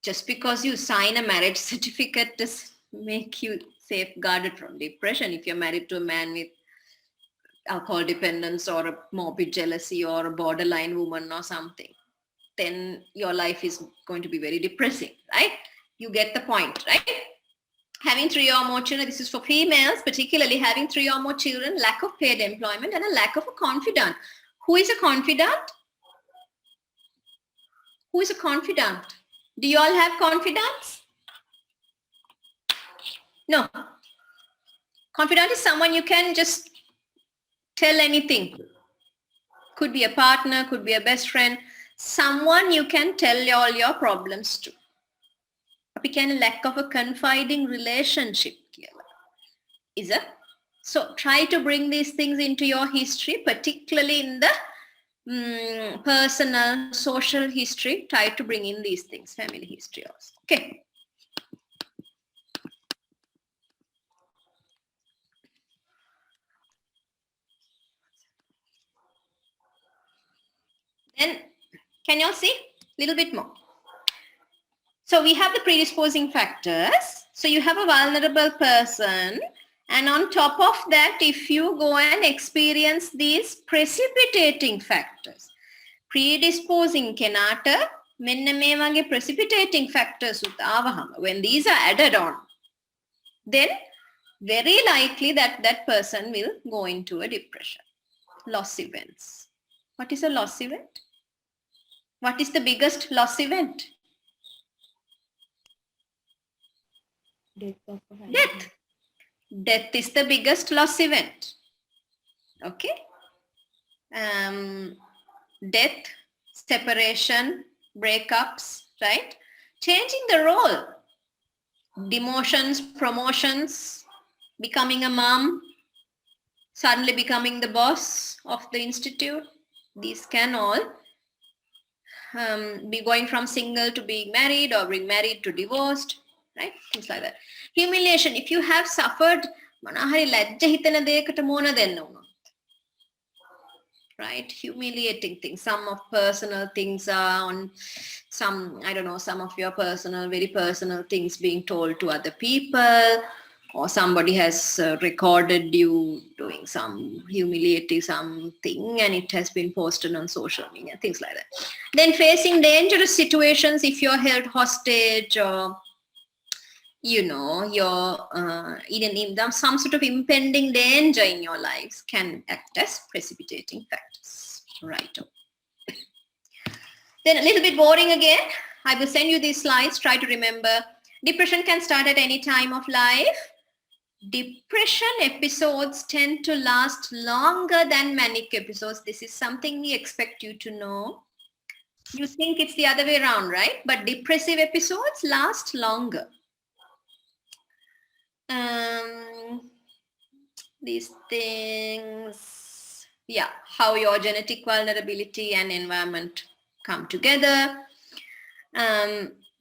Just because you sign a marriage certificate does make you safeguarded from depression. If you're married to a man with alcohol dependence or a morbid jealousy or a borderline woman or something, then your life is going to be very depressing, right? You get the point, right? Having 3 or more children, this is for females, particularly having 3 or more children, lack of paid employment, and a lack of a confidant. Who is a confidant? Who is a confidant? Do you all have confidants? No. Confidant is someone you can just tell anything. Could be a partner, could be a best friend, someone you can tell all your problems to. We can lack of a confiding relationship. Is it? So try to bring these things into your history, particularly in the personal, social history. Try to bring in these things, family history also. Okay. Then, can you all see? A little bit more. So we have the predisposing factors. So you have a vulnerable person. And on top of that, if you go and experience these precipitating factors, predisposing kenata, menna me wage precipitating factors when these are added on, then very likely that that person will go into a depression. Loss events. What is a loss event? What is the biggest loss event? Death of a husband. Death. Death is the biggest loss event. Okay. Death, separation, breakups, right? Changing the role. Demotions, promotions, becoming a mom, suddenly becoming the boss of the institute. These can all be going from single to being married or being married to divorced, right? Things like that. Humiliation. If you have suffered, right? Humiliating things. Some of personal things are on some, I don't know, some of your personal, very personal things being told to other people, or somebody has recorded you doing some humiliating something and it has been posted on social media, things like that. Then facing dangerous situations if you're held hostage or, you know, you're in some sort of impending danger in your lives can act as precipitating factors. Right. Then a little bit boring again. I will send you these slides. Try to remember. Depression can start at any time of life. Depression episodes tend to last longer than manic episodes. This is something we expect you to know. You think it's the other way around, right? But depressive episodes last longer. These things, yeah, how your genetic vulnerability and environment come together.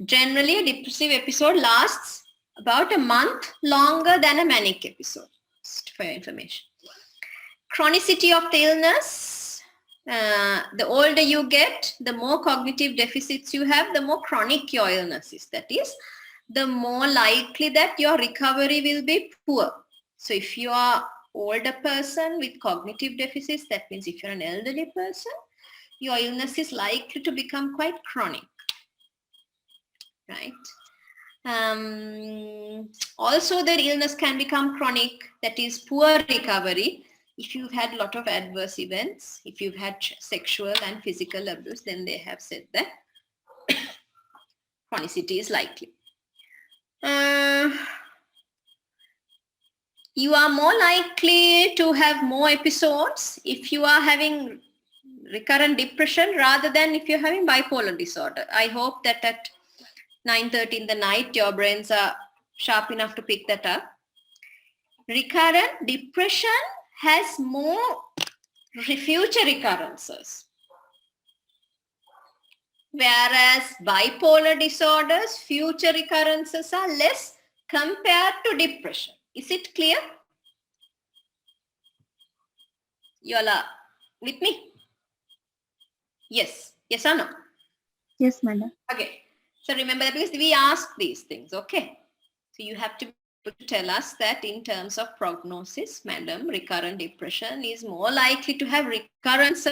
Generally, a depressive episode lasts about a month longer than a manic episode, just for your information. Chronicity of the illness. The older you get, the more cognitive deficits you have, the more chronic your illness is. That is, the more likely that your recovery will be poor. So if you are older person with cognitive deficits, that means if you're an elderly person, your illness is likely to become quite chronic, right? Also, the illness can become chronic, that is poor recovery. If you've had a lot of adverse events, if you've had sexual and physical abuse, then they have said that chronicity is likely. You are more likely to have more episodes if you are having recurrent depression rather than if you're having bipolar disorder. I hope that at 9:30 in the night, your brains are sharp enough to pick that up. Recurrent depression has more future recurrences, whereas bipolar disorders, future recurrences are less compared to depression. Is it clear? You all are with me? Yes. Yes or no? Yes, madam. Okay. So remember that because we ask these things, okay? So you have to be able to tell us that in terms of prognosis, madam, recurrent depression is more likely to have recurrence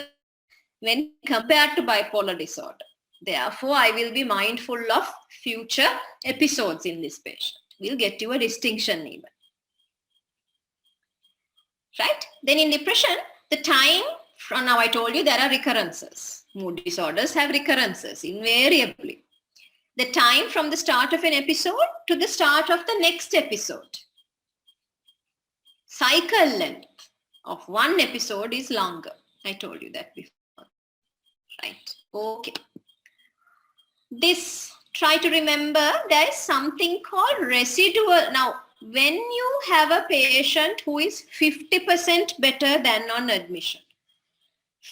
when compared to bipolar disorder. Therefore, I will be mindful of future episodes in this patient. We'll get you a distinction even. Right? Then in depression, the time from now I told you there are recurrences. Mood disorders have recurrences invariably. The time from the start of an episode to the start of the next episode. Cycle length of one episode is longer. I told you that before. Right. Okay. This, try to remember, there is something called residual. Now, when you have a patient who is 50% better than on admission,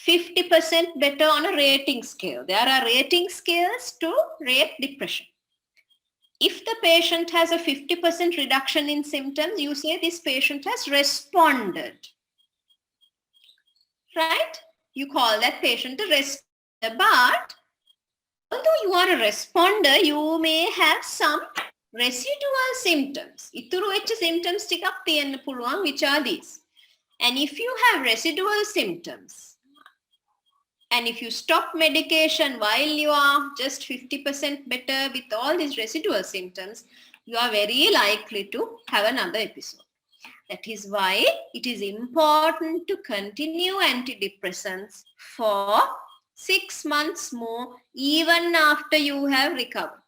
50% better on a rating scale. There are rating scales to rate depression. If the patient has a 50% reduction in symptoms, you say this patient has responded. Right? You call that patient a responder. But although you are a responder, you may have some residual symptoms. Ituru vecha symptoms ටිකක් තියෙන්න පුළුවන්, which are these. And if you have residual symptoms, and if you stop medication while you are just 50% better with all these residual symptoms, you are very likely to have another episode. That is why it is important to continue antidepressants for 6 months more, even after you have recovered,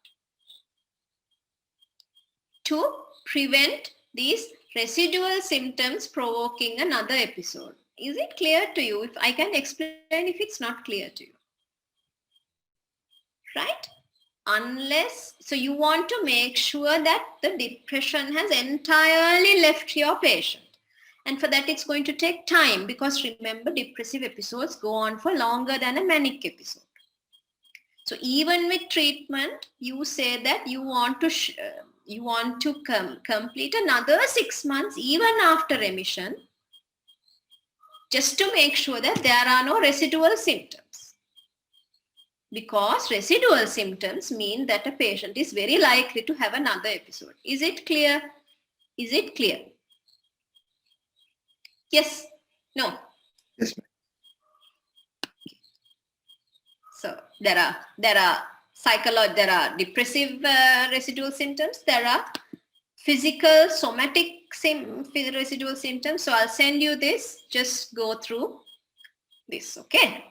to prevent these residual symptoms provoking another episode. Is it clear to you? If I can explain if it's not clear to you. Right? Unless, so you want to make sure that the depression has entirely left your patient. And for that, it's going to take time, because remember, depressive episodes go on for longer than a manic episode. So even with treatment, you say that you want to complete another 6 months even after remission, just to make sure that there are no residual symptoms. Because residual symptoms mean that a patient is very likely to have another episode. Is it clear? Is it clear? Yes? No? Yes, ma'am. So there are depressive residual symptoms. There are physical, somatic residual symptoms. So I'll send you this. Just go through this, okay?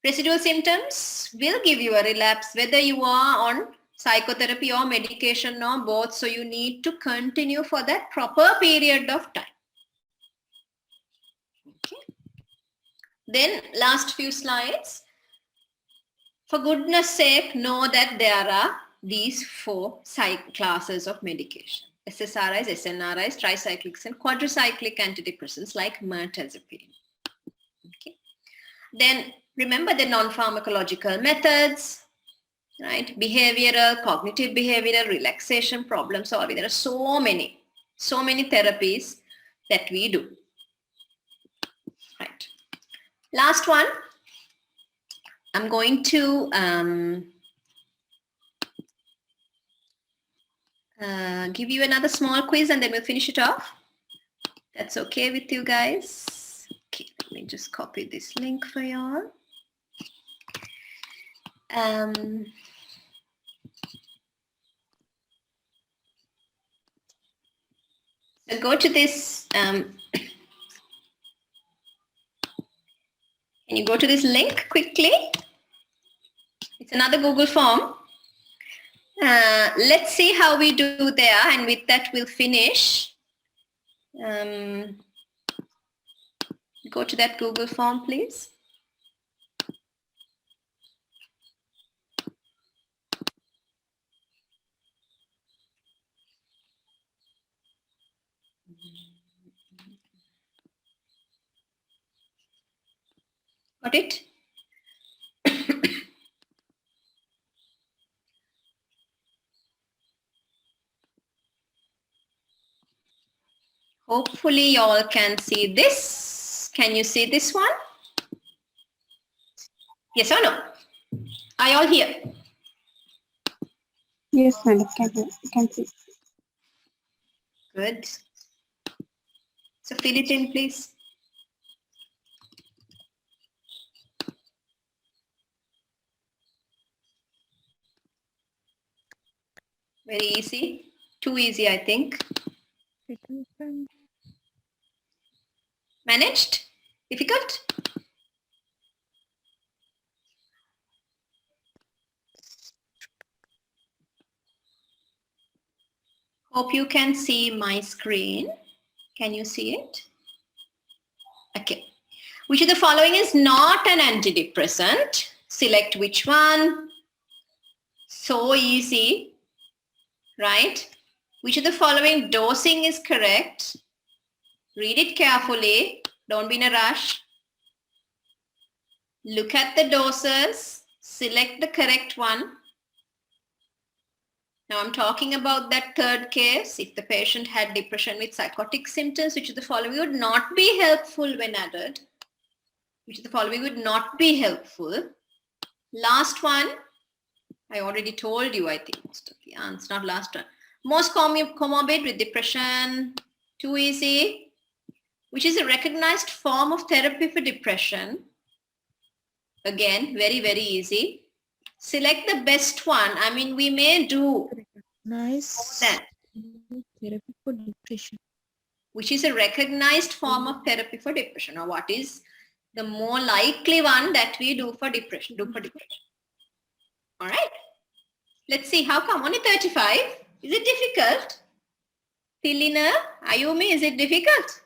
Residual symptoms will give you a relapse, whether you are on psychotherapy or medication or both. So you need to continue for that proper period of time. Okay. Then last few slides. For goodness sake, know that there are these 4 classes of medication. SSRIs, SNRIs, tricyclics and quadricyclic antidepressants like mirtazapine. Okay. Then remember the non-pharmacological methods, right? Behavioral, cognitive behavioral, relaxation, problem solving. There are so many therapies that we do. Right. Last one. I'm going to give you another small quiz and then we'll finish it off. That's okay with you guys? Okay, let me just copy this link for y'all. So go to this, can you go to this link quickly? It's another Google form. Let's see how we do there, and with that we'll finish. Go to that Google form, please. Got it? Hopefully you all can see this. Can you see this one? Yes or no? Are you all here? Yes, madam. Can see. Good. So fill it in, please. Very easy. Too easy, I think. Managed? Difficult? Hope you can see my screen. Can you see it? Okay. Which of the following is not an antidepressant? Select which one. So easy, right? Which of the following dosing is correct? Read it carefully. Don't be in a rush. Look at the doses. Select the correct one. Now I'm talking about that third case. If the patient had depression with psychotic symptoms, which of the following would not be helpful when added? Which of the following would not be helpful? Last one, I already told you, I think, most of the answers, not last one. Most comorbid with depression, too easy. Which is a recognized form of therapy for depression? Again, very, very easy. Select the best one. I mean, we may do Nice that. therapy for depression. which is a recognized form of therapy for depression, or what is the more likely one that we do for depression. All right. Let's see. How come? Only 35? Is it difficult? Tilina, Ayumi, is it difficult?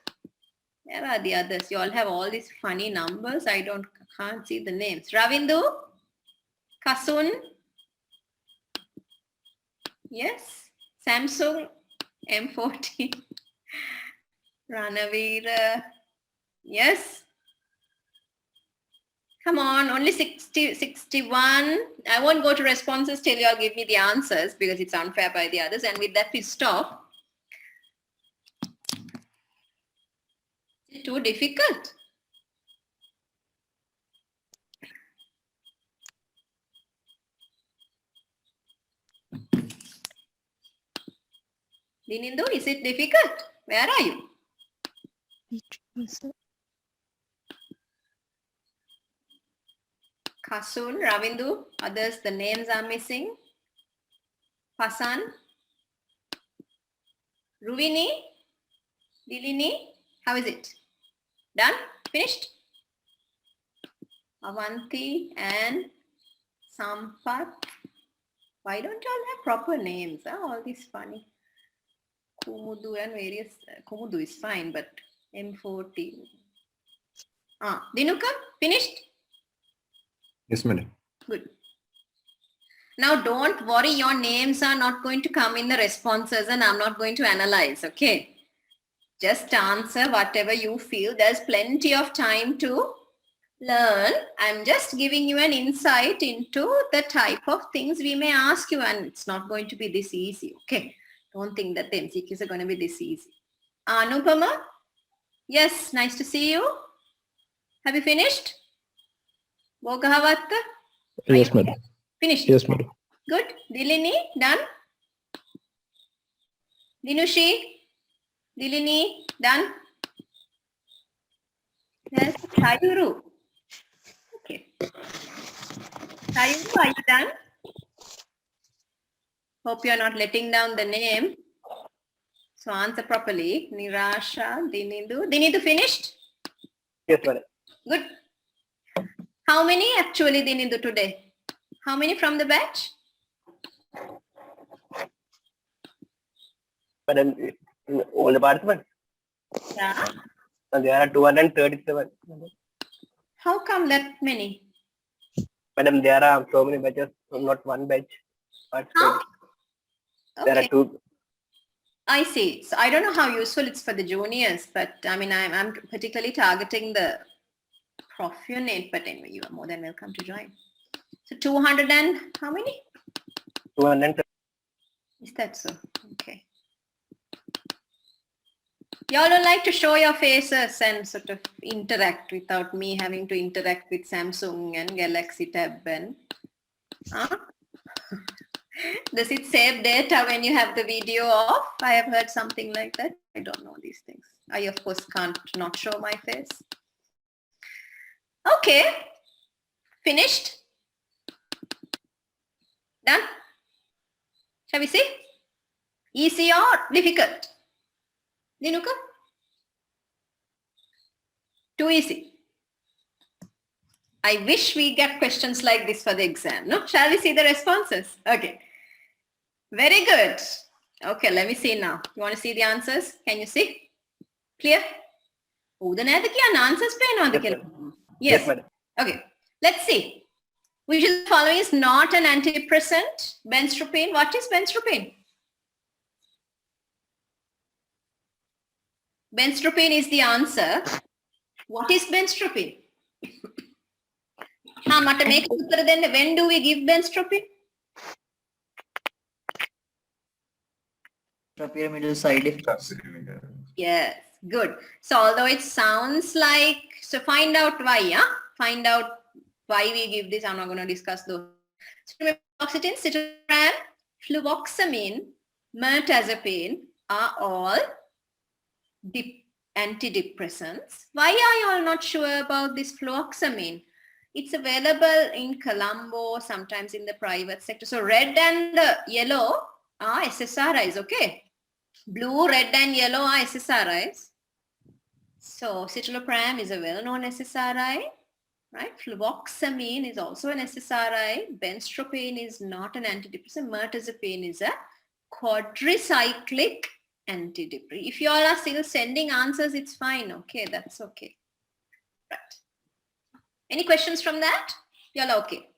Where are the others? You all have all these funny numbers. I can't see the names. Ravindu, Kasun, yes. Samsung M40, Ranavira, yes. Come on, only 60, 61. I won't go to responses till you all give me the answers because it's unfair by the others. And with that, we stop. Is it too difficult? Dinindu, is it difficult? Where are you? Kasun, Ravindu, others, the names are missing. Pasan, Ruvini, Dilini, how is it? Done? Finished? Avanti and Sampath. Why don't you all have proper names? All these funny. Kumudu and various. Kumudu is fine, but M40. Dinuka, finished? Yes, madam. Good. Now don't worry, your names are not going to come in the responses and I'm not going to analyze, okay? Just answer whatever you feel. There's plenty of time to learn. I'm just giving you an insight into the type of things we may ask you, and it's not going to be this easy, okay? Don't think that the MCQs are going to be this easy. Anupama? Yes, nice to see you. Have you finished? Bogahavatta? Yes, madam. Finished? Yes, madam. Good. Dilini, done? Dinushi? Dilini, done? Yes, Sayuru. Okay. Sayuru, are you done? Hope you're not letting down the name. So answer properly. Nirasha, Dinindu. Dinindu finished? Yes, madam. Good. How many actually Dinindu today? How many from the batch? Madam, in all the participants, Yeah. there are 237. How come that many? Madam, there are so many batches, not one batch. But Huh? there are Okay. two. I see. So I don't know how useful it's for the juniors, but I mean, I'm particularly targeting the profunate, but anyway, you are more than welcome to join. So 200 and how many? 200. Is that so? Okay. Y'all don't like to show your faces and sort of interact without me having to interact with Samsung and Galaxy Tab and does it save data when you have the video off? I have heard something like that. I don't know these things. I of course can't not show my face. Okay. Finished? Done? Shall we see? Easy or difficult? Dinuka? Too easy. I wish we get questions like this for the exam. No? Shall we see the responses? Okay. Very good. Okay, let me see now. You want to see the answers? Can you see? Clear? Answers Yes, madam. Okay. Let's see. Which of the following is not an antidepressant? Benztropine. What is benztropine? Benztropine is the answer. What is benztropine? When do we give benztropine? Pyramidal side effects. Yes, good. So although it sounds like, so find out why, yeah? Find out why we give this. I'm not going to discuss those. So fluoxetine, citalopram, fluvoxamine, mirtazapine are all antidepressants. Why are you all not sure about this fluvoxamine? It's available in Colombo, sometimes in the private sector. So red and yellow are SSRIs, okay? Blue, red and yellow are SSRIs. So citalopram is a well-known SSRI, right? Fluvoxamine is also an SSRI. Benztropine is not an antidepressant. Mirtazapine is a quadricyclic antidepressant. If you all are still sending answers, it's fine. Okay, that's okay. Right. Any questions from that? You all okay?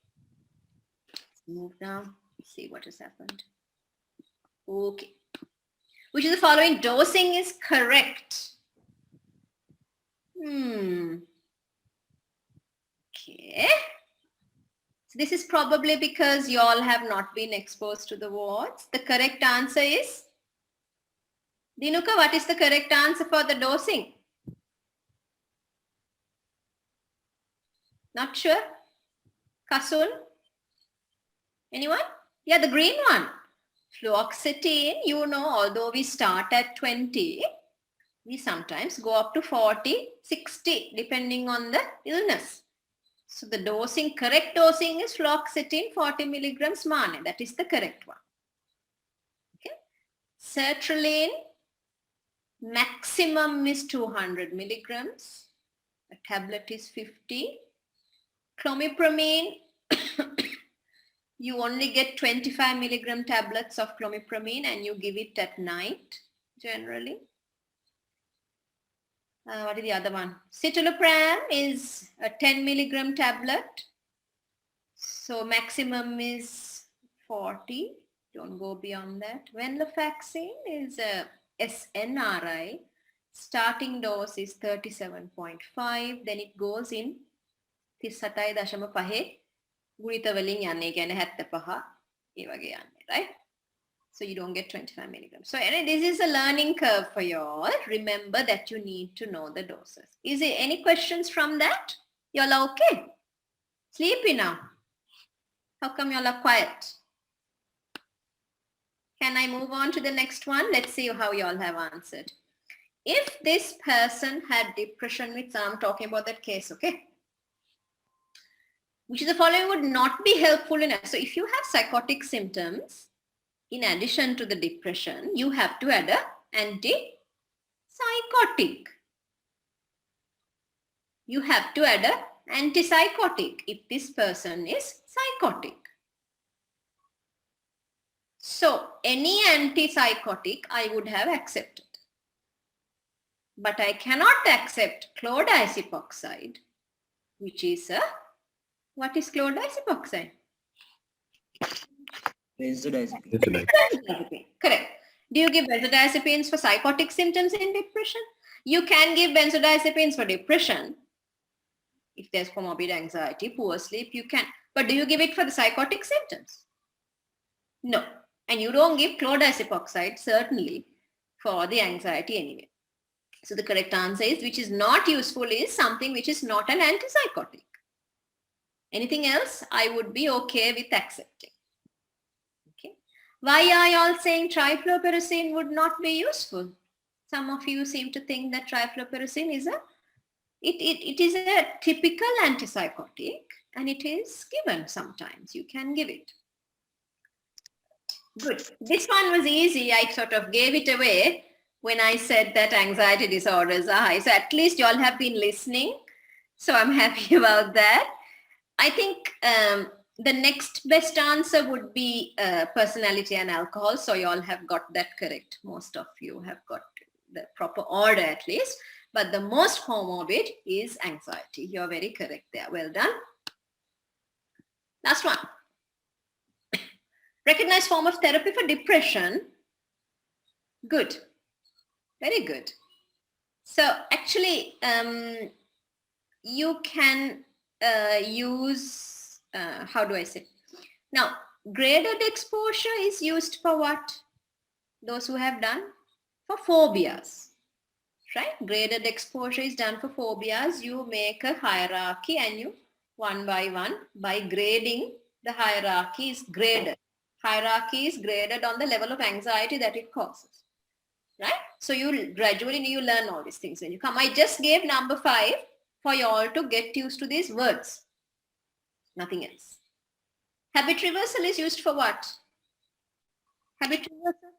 Let's move now. See what has happened. Okay. Which of the following dosing is correct? Okay. So this is probably because you all have not been exposed to the wards. The correct answer is, Dinuka, what is the correct answer for the dosing? Not sure? Kasul? Anyone? Yeah, the green one. Fluoxetine, you know, although we start at 20, we sometimes go up to 40, 60, depending on the illness. So the dosing, correct dosing is fluoxetine 40 milligrams mane. That is the correct one. Okay. Sertraline, maximum is 200 milligrams. A tablet is 50. Clomipramine, you only get 25 milligram tablets of clomipramine and you give it at night generally. What is the other one? Citalopram is a 10 milligram tablet. So maximum is 40. Don't go beyond that. Venlafaxine is a SNRI. Starting dose is 37.5. Then it goes in 38.5. ගුණිත වලින් යන්නේ කියන්නේ 75 ඒ වගේ යන්නේ, right? So you don't get 25 milligrams. So this is a learning curve for you all. Remember that you need to know the doses. Is there any questions from that? You all are okay? Sleepy now? How come you all are quiet? Can I move on to the next one? Let's see how you all have answered. If this person had depression with, I'm talking about that case, okay? Which of the following would not be helpful in it? So if you have psychotic symptoms, in addition to the depression, you have to add an antipsychotic. You have to add an antipsychotic if this person is psychotic. So any antipsychotic I would have accepted. But I cannot accept chlordiazepoxide, which is a, what is chlordiazepoxide? Benzodiazepine. Correct. Do you give benzodiazepines for psychotic symptoms in depression? You can give benzodiazepines for depression. If there's comorbid anxiety, poor sleep, you can. But do you give it for the psychotic symptoms? No. And you don't give chlordiazepoxide, certainly, for the anxiety anyway. So the correct answer is, which is not useful is something which is not an antipsychotic. Anything else, I would be okay with accepting. Okay. Why are you all saying trifluoperacin would not be useful? Some of you seem to think that trifluoperacin is it is a typical antipsychotic and it is given sometimes. You can give it. Good. This one was easy. I sort of gave it away when I said that anxiety disorders are high. So at least you all have been listening. So I'm happy about that. I think the next best answer would be personality and alcohol. So you all have got that correct. Most of you have got the proper order at least. But the most comorbid is anxiety. You're very correct there. Well done. Last one. Recognized form of therapy for depression. Good. Very good. So actually, you can use, how do I say? Now, graded exposure is used for what? Those who have done? For phobias, right? Graded exposure is done for phobias. You make a hierarchy and you, one by one, by grading, the hierarchy is graded. Hierarchy is graded on the level of anxiety that it causes, right? So you gradually you learn all these things when you come. I just gave number 5 for you all to get used to these words. Nothing else. Habit reversal is used for what? Habit reversal?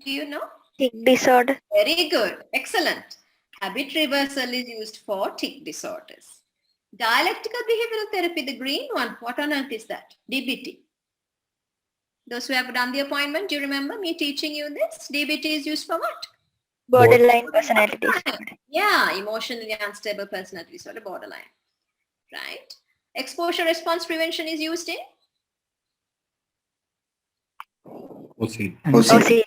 Do you know? Tic disorder. Very good. Excellent. Habit reversal is used for tic disorders. Dialectical behavioral therapy, the green one, what on earth is that? DBT. Those who have done the appointment, do you remember me teaching you this? DBT is used for what? Borderline personality disorder. Yeah, emotionally unstable personality disorder, borderline. Right? Exposure response prevention is used in? OCD. OCD.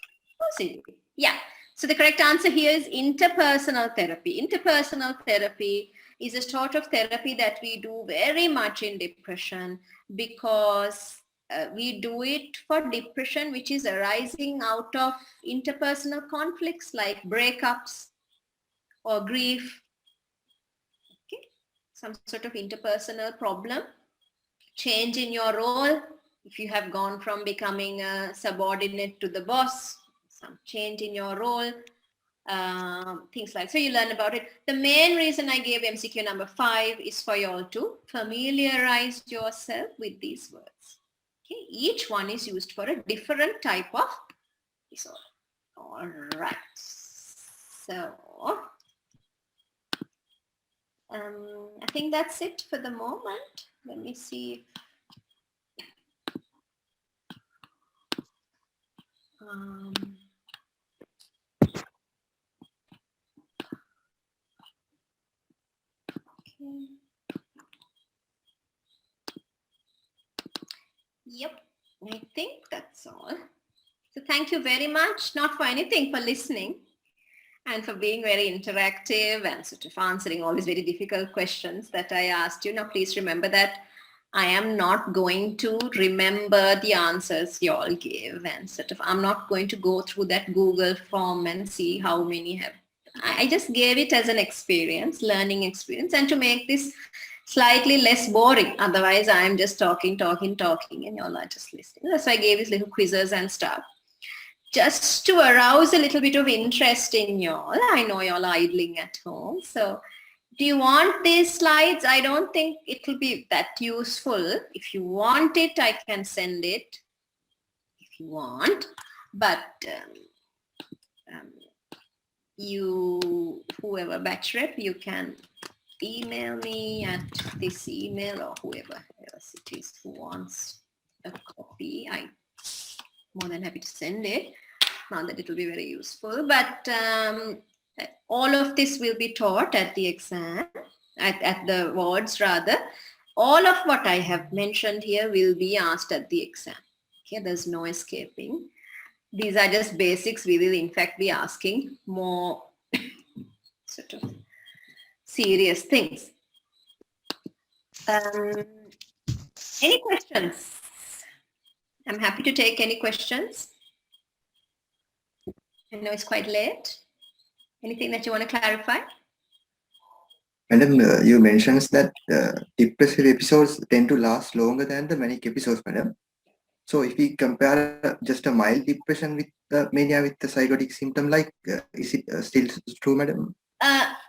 OCD. Yeah. So the correct answer here is interpersonal therapy. Interpersonal therapy is a sort of therapy that we do very much in depression because we do it for depression which is arising out of interpersonal conflicts like breakups or grief. Okay. Some sort of interpersonal problem. Change in your role. If you have gone from becoming a subordinate to the boss, some change in your role, things like, so you learn about it. The main reason I gave MCQ number 5 is for you all to familiarize yourself with these words. Okay, each one is used for a different type of disorder. All right. So, I think that's it for the moment. Let me see. Okay. Yep, I think that's all. So thank you very much, not for anything, for listening and for being very interactive and sort of answering all these very difficult questions that I asked you. Now, please remember that I am not going to remember the answers you all give and sort of, I'm not going to go through that Google form and see how many have. I just gave it as an experience, learning experience, and to make this slightly less boring. Otherwise, I'm just talking, and you all are just listening. That's why I gave these little quizzes and stuff. Just to arouse a little bit of interest in y'all. I know y'all are idling at home. So do you want these slides? I don't think it will be that useful. If you want it, I can send it if you want. But you, whoever batch rep, you can email me at this email or whoever else it is who wants a copy. I'm more than happy to send it. Not that it will be very useful, but all of this will be taught at the exam, at the wards rather. All of what I have mentioned here will be asked at the exam. Okay, there's no escaping. These are just basics. We will in fact be asking more sort of serious things. Any questions? I'm happy to take any questions. I know it's quite late. Anything that you want to clarify? Madam, you mentioned that depressive episodes tend to last longer than the manic episodes, madam. So if we compare just a mild depression with the mania with the psychotic symptom, like, is it still true, madam?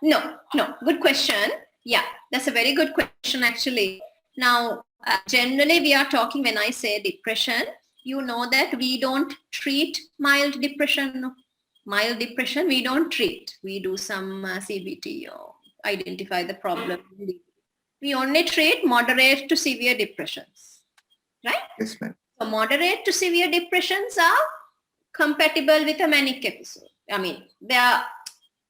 No. Good question. Yeah, that's a very good question, actually. Now, generally, we are talking, when I say depression, you know that we don't treat mild depression. Mild depression, we don't treat. We do some CBT or identify the problem. We only treat moderate to severe depressions, right? Yes, ma'am. So moderate to severe depressions are compatible with a manic episode. I mean, they are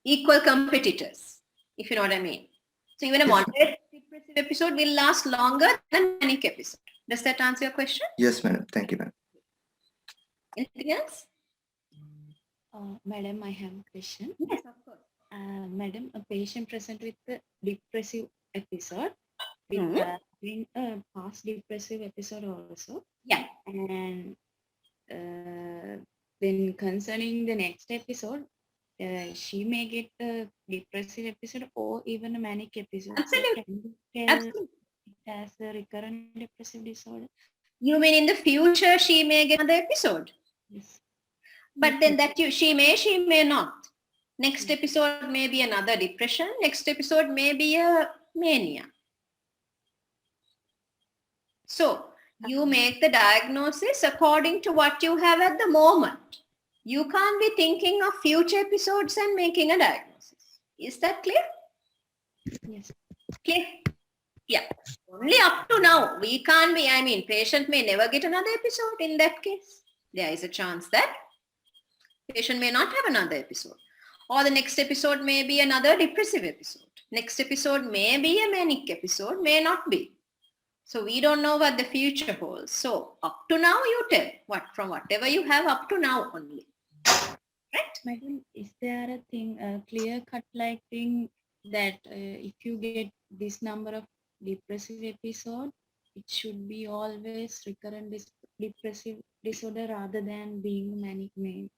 equal competitors, if you know what I mean. So even a moderate depressive episode will last longer than a manic episode. Does that answer your question? Yes, madam. Thank you, ma'am. Anything else? Madam, I have a question. Yes, of course. Madam, a patient present with a depressive episode, with having a past depressive episode also. Yeah. And then concerning the next episode, she may get a depressive episode or even a manic episode. Absolutely. So can you tell Absolutely. it as a recurrent depressive disorder? You mean in the future she may get another episode? Yes. But then that she may not. Next episode may be another depression. Next episode may be a mania. So you make the diagnosis according to what you have at the moment. You can't be thinking of future episodes and making a diagnosis. Is that clear? Yes. Clear? Yeah. Only up to now. We can't be, I mean, patient may never get another episode in that case. There is a chance that patient may not have another episode. Or the next episode may be another depressive episode. Next episode may be a manic episode, may not be. So we don't know what the future holds. So up to now you tell from whatever you have up to now only. Right? Madam, is there a thing, a clear cut like thing that if you get this number of depressive episode, it should be always recurrent depressive disorder rather than being manic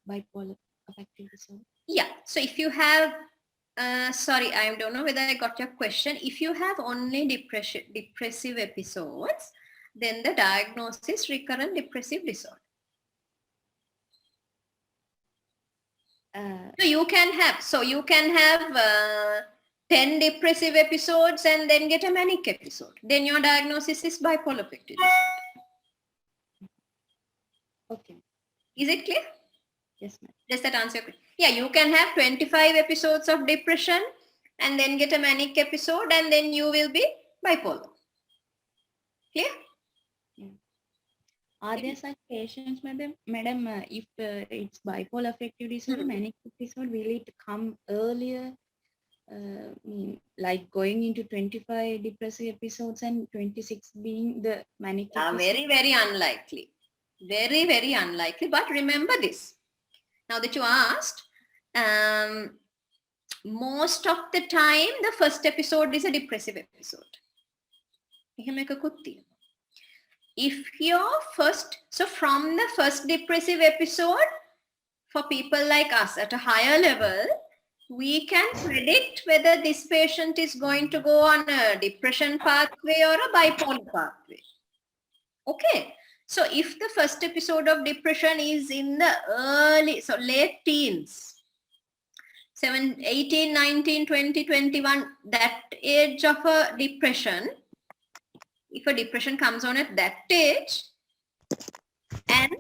bipolar affective disorder? Yeah. So if you have, sorry, I don't know whether I got your question. If you have only depressive episodes, then the diagnosis is recurrent depressive disorder. So you can have 10 depressive episodes and then get a manic episode. Then your diagnosis is bipolar affective disorder. Okay. Is it clear? Yes, ma'am. Does that answer your question? Yeah, you can have 25 episodes of depression and then get a manic episode and then you will be bipolar. Clear? Yeah. Are there such patients, madam? If it's bipolar affective disorder, manic episode, will it come earlier? Like going into 25 depressive episodes and 26 being the manic episode? Very, very unlikely. Very, very unlikely. But remember this. Now that you asked, most of the time, the first episode is a depressive episode. If your so from the first depressive episode, for people like us at a higher level, we can predict whether this patient is going to go on a depression pathway or a bipolar pathway. Okay. So if the first episode of depression is in the late teens, 18, 19, 20, 21, that age of a depression, if a depression comes on at that age, and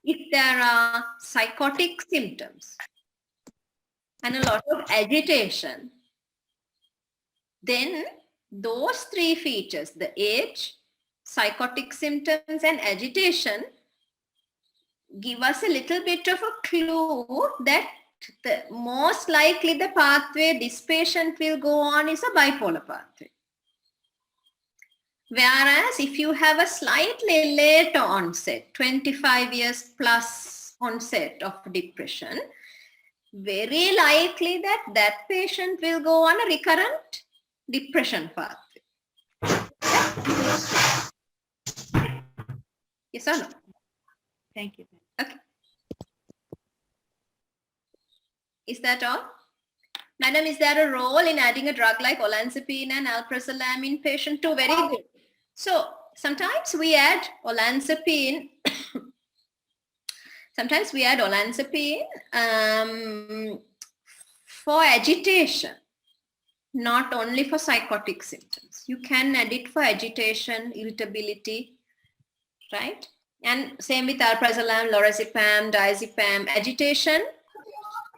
if there are psychotic symptoms and a lot of agitation, then those three features, the age, psychotic symptoms and agitation, give us a little bit of a clue that the most likely the pathway this patient will go on is a bipolar pathway. Whereas if you have a slightly later onset, 25 years plus onset of depression, very likely that that patient will go on a recurrent depression pathway. Yes or no? Thank you. Okay. Is that all? Madam, is there a role in adding a drug like olanzapine and alprazolam in patient 2? Very good. So sometimes we add olanzapine. Sometimes we add olanzapine for agitation, not only for psychotic symptoms. You can add it for agitation, irritability, right? And same with alprazolam, lorazepam, diazepam. Agitation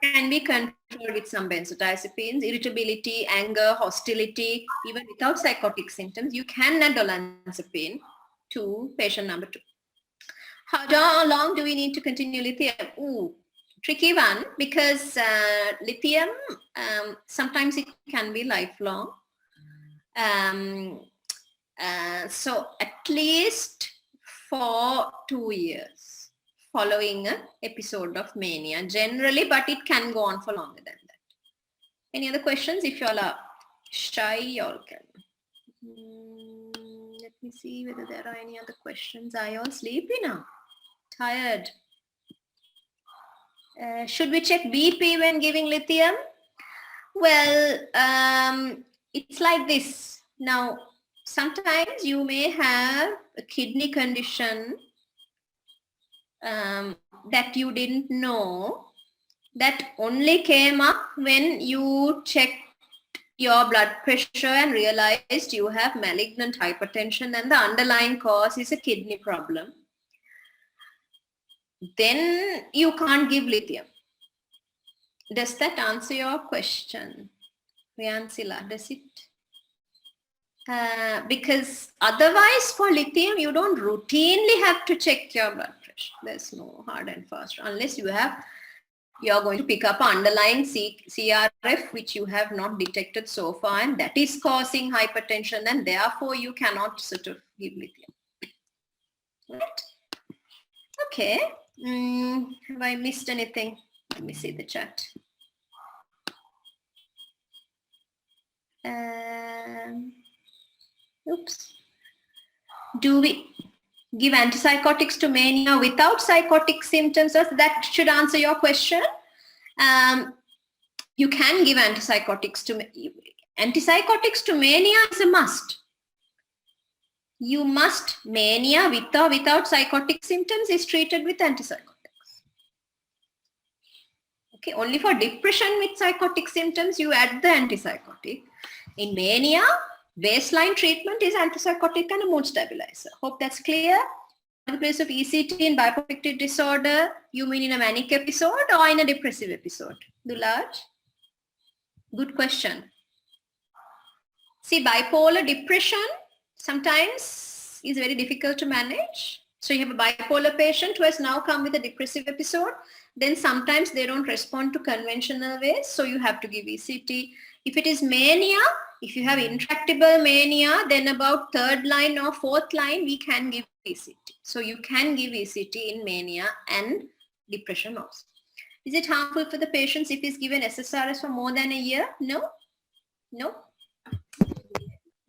can be controlled with some benzodiazepines. Irritability, anger, hostility, even without psychotic symptoms, you can add olanzapine to patient number 2. How long do we need to continue lithium? Ooh, tricky one, because lithium, sometimes it can be lifelong. So at least for 2 years following an episode of mania generally, but it can go on for longer than that. Any other questions? If you all are shy, you all can. Let me see whether there are any other questions. Are you all sleepy now? Tired? Should we check BP when giving lithium? Well, it's like this. Now, sometimes you may have a kidney condition that you didn't know, that only came up when you checked your blood pressure and realized you have malignant hypertension and the underlying cause is a kidney problem. then you can't give lithium. Does that answer your question, Riansila? Does it? Because otherwise for lithium, you don't routinely have to check your blood pressure. There's no hard and fast, unless you're going to pick up underlying CRF, which you have not detected so far, and that is causing hypertension, and therefore you cannot sort of give lithium. Right? Okay. Have I missed anything? Let me see the chat. Oops. Do we give antipsychotics to mania without psychotic symptoms? That should answer your question. You can give antipsychotics to mania is a must. You must. Mania with or without psychotic symptoms is treated with antipsychotics. Okay, only for depression with psychotic symptoms you add the antipsychotic. In mania, baseline treatment is antipsychotic and a mood stabilizer. Hope that's clear. In the place of ECT in bipolar affective disorder, you mean in a manic episode or in a depressive episode? Dulaj? Good question. See, bipolar depression sometimes is very difficult to manage. So you have a bipolar patient who has now come with a depressive episode. Then sometimes they don't respond to conventional ways. So you have to give ECT. If it is mania, if you have intractable mania, then about third line or fourth line, we can give ECT. So you can give ECT in mania and depression also. Is it harmful for the patients if he's given SSRIs for more than a year? No. No.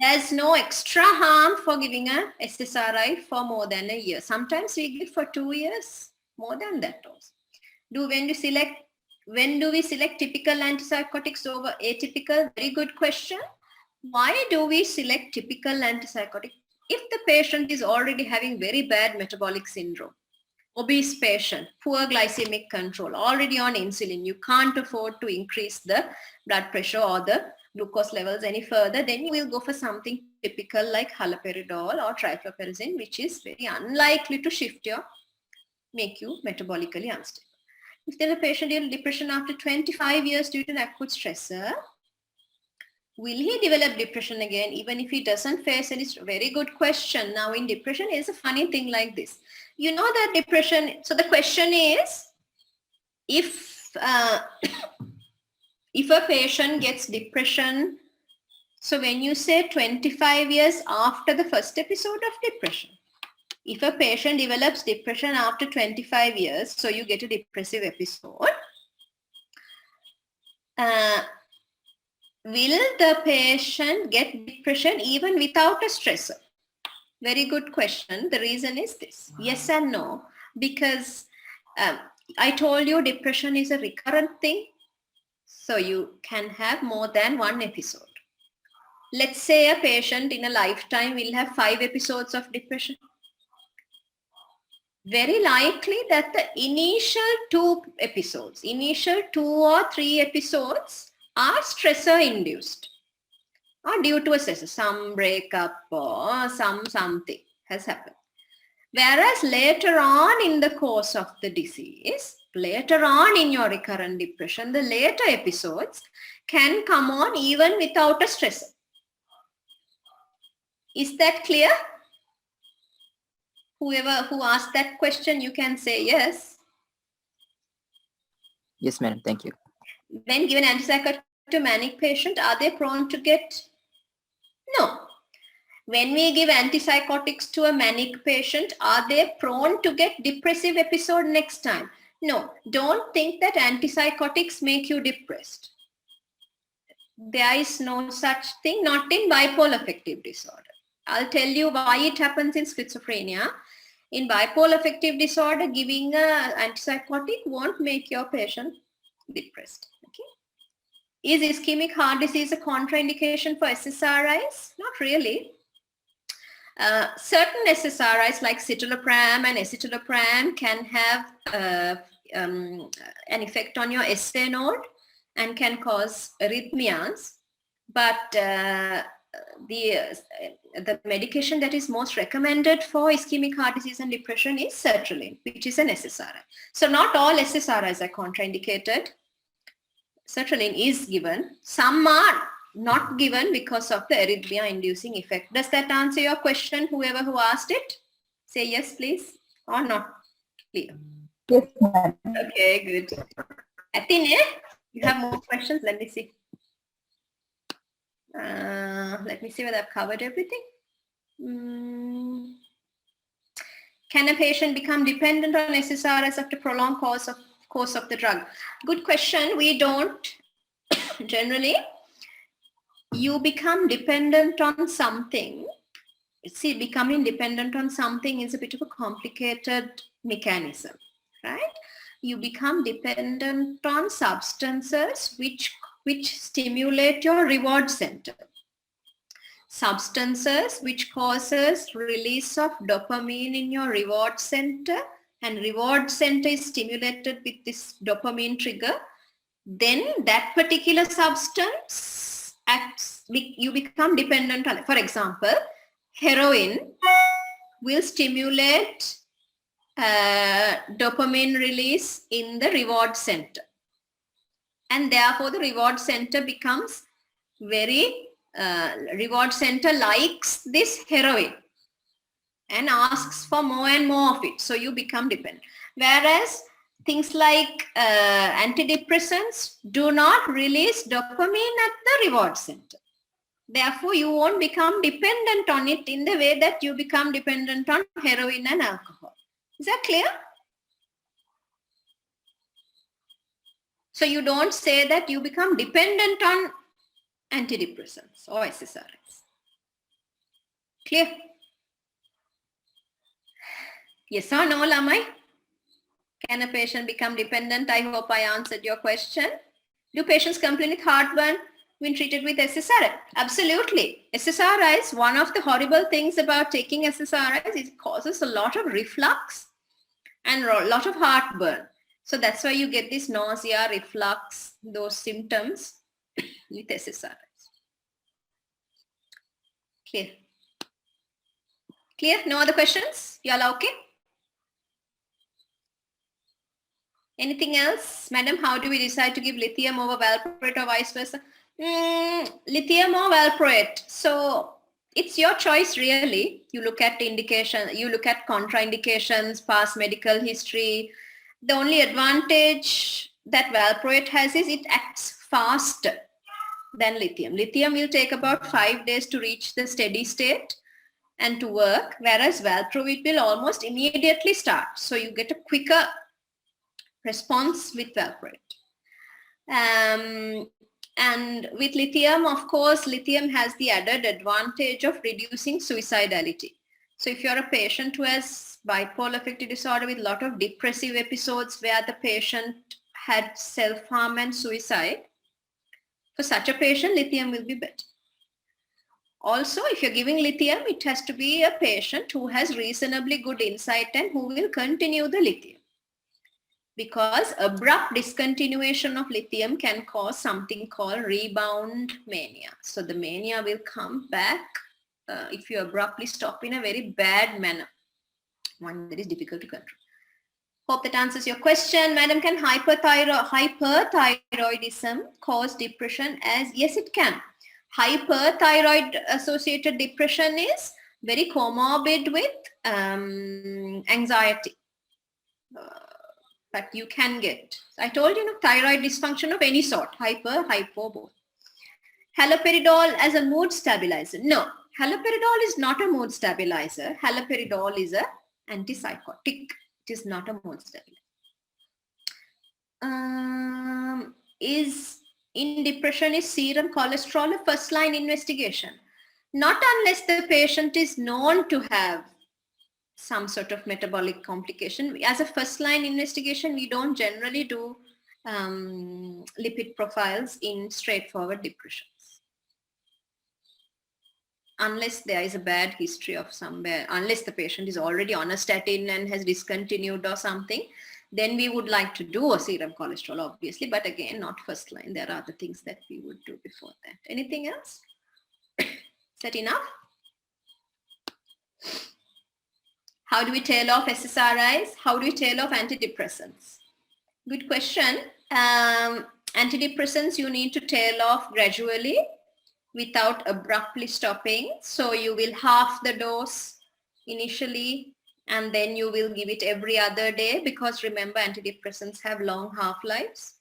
There's no extra harm for giving a SSRI for more than a year. Sometimes we give for 2 years, more than that also. When do we select typical antipsychotics over atypical? Very good question. Why do we select typical antipsychotic? If the patient is already having very bad metabolic syndrome, obese patient, poor glycemic control, already on insulin, you can't afford to increase the blood pressure or the glucose levels any further, then you will go for something typical like haloperidol or trifluoperazine, which is very unlikely to make you metabolically unstable. If there is a patient in depression after 25 years due to an acute stressor, will he develop depression again even if he doesn't face any? Very good question. Now in depression is a funny thing like this. You know that depression, so the question is, if a patient gets depression, so when you say 25 years after the first episode of depression, if a patient develops depression after 25 years, so you get a depressive episode, will the patient get depression even without a stressor? Very good question. The reason is this. Yes and no. Because I told you depression is a recurrent thing. So you can have more than one episode. Let's say a patient in a lifetime will have 5 episodes of depression. Very likely that the initial 2 or 3 episodes are stressor induced or due to a stressor, some breakup or something has happened. Whereas later on in the course of the disease, later on in your recurrent depression, the later episodes can come on even without a stressor. Is that clear? Whoever who asked that question, you can say yes. Yes, madam. Thank you. When given antipsychotic to manic patient, are they prone to get? No. When we give antipsychotics to a manic patient, are they prone to get depressive episode next time? No. Don't think that antipsychotics make you depressed. There is no such thing, not in bipolar affective disorder. I'll tell you why it happens in schizophrenia. In bipolar affective disorder, giving an antipsychotic won't make your patient depressed. Okay? Is ischemic heart disease a contraindication for SSRIs? Not really. Certain SSRIs like citalopram and escitalopram can have an effect on your SA node and can cause arrhythmias. But the medication that is most recommended for ischemic heart disease and depression is sertraline, which is an SSRI. So not all SSRIs are contraindicated. Sertraline is given. Some are not given because of the arrhythmia-inducing effect. Does that answer your question, whoever who asked it? Say yes, please, or not clear? Yes, ma'am. Okay, good. Athene, you have more questions? Let me see. Let me see whether I've covered everything. Can a patient become dependent on SSRIs after prolonged course of the drug? Good question. We don't generally. You become dependent on something. See, becoming dependent on something is a bit of a complicated mechanism, right? You become dependent on substances which stimulate your reward center. Substances which causes release of dopamine in your reward center, and reward center is stimulated with this dopamine trigger, then that particular substance acts, you become dependent on it. For example, heroin will stimulate dopamine release in the reward center. And therefore the reward center becomes very, reward center likes this heroin and asks for more and more of it. So you become dependent. Whereas things like antidepressants do not release dopamine at the reward center. Therefore, you won't become dependent on it in the way that you become dependent on heroin and alcohol. Is that clear? So you don't say that you become dependent on antidepressants or SSRIs. Clear? Yes or no, Lamai? Can a patient become dependent? I hope I answered your question. Do patients complain with heartburn when treated with SSRI? Absolutely. SSRIs, one of the horrible things about taking SSRIs is it causes a lot of reflux and a lot of heartburn. So that's why you get this nausea, reflux, those symptoms with SSRIs. Clear? Clear? No other questions? You all okay? Anything else? Madam, how do we decide to give lithium over valproate or vice versa? Lithium or valproate. So it's your choice really. You look at indication, you look at contraindications, past medical history. The only advantage that valproate has is it acts faster than lithium. Lithium will take about 5 days to reach the steady state and to work, whereas valproate will almost immediately start. So you get a quicker response with valproate. And with lithium, of course, lithium has the added advantage of reducing suicidality. So if you're a patient who has bipolar affective disorder with a lot of depressive episodes where the patient had self-harm and suicide, for such a patient, lithium will be better. Also, if you're giving lithium, it has to be a patient who has reasonably good insight and who will continue the lithium. Because abrupt discontinuation of lithium can cause something called rebound mania. So the mania will come back if you abruptly stop in a very bad manner, one that is difficult to control. Hope that answers your question. Madam, can hyperthyroidism cause depression? Yes, it can. Hyperthyroid associated depression is very comorbid with anxiety. But you can get, I told you, thyroid dysfunction of any sort, hypo, both. Haloperidol as a mood stabilizer. No, haloperidol is not a mood stabilizer. Haloperidol is an antipsychotic. It is not a mood stabilizer. In depression, is serum cholesterol a first-line investigation? Not unless the patient is known to have some sort of metabolic complication. As a first-line investigation, we don't generally do lipid profiles in straightforward depressions. Unless there is a bad history of somewhere, unless the patient is already on a statin and has discontinued or something, then we would like to do a serum cholesterol, obviously, but again, not first line. There are other things that we would do before that. Anything else? Is that enough? How do we tail off SSRIs? How do we tail off antidepressants? Good question. Antidepressants you need to tail off gradually without abruptly stopping. So you will half the dose initially, and then you will give it every other day, because remember, antidepressants have long half-lives.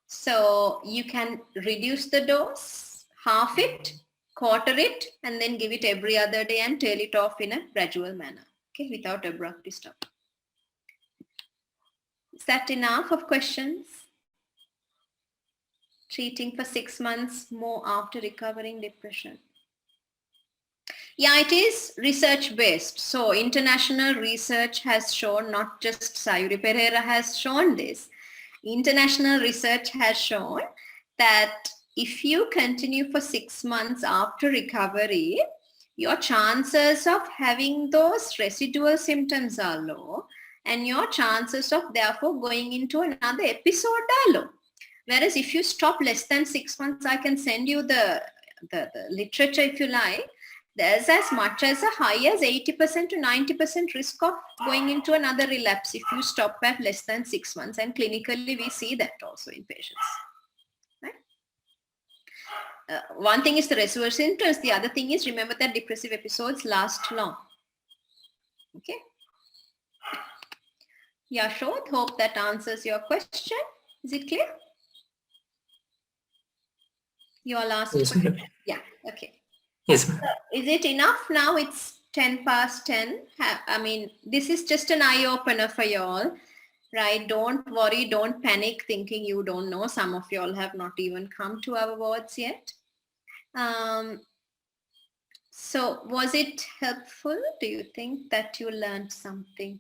So you can reduce the dose, half it, quarter it, and then give it every other day and tail it off in a gradual manner, okay, without abruptly stopping. Is that enough of questions? Treating for 6 months more after recovering depression. Yeah, it is research-based. So international research has shown, not just Sayuri Perera has shown this, international research has shown that if you continue for 6 months after recovery, your chances of having those residual symptoms are low, and your chances of therefore going into another episode are low. Whereas if you stop less than 6 months, I can send you the literature if you like, there's as much as a high as 80% to 90% risk of going into another relapse if you stop at less than 6 months. And clinically, we see that also in patients. Right? One thing is the residual symptoms. The other thing is, remember that depressive episodes last long. Okay. Yeah, sure. Hope that answers your question. Is it clear? Your last question? Yeah, okay. Yes. Is it enough now? It's 10 past 10. I mean, this is just an eye-opener for you all, right? Don't worry, don't panic thinking you don't know. Some of you all have not even come to our wards yet. So was it helpful? Do you think that you learned something?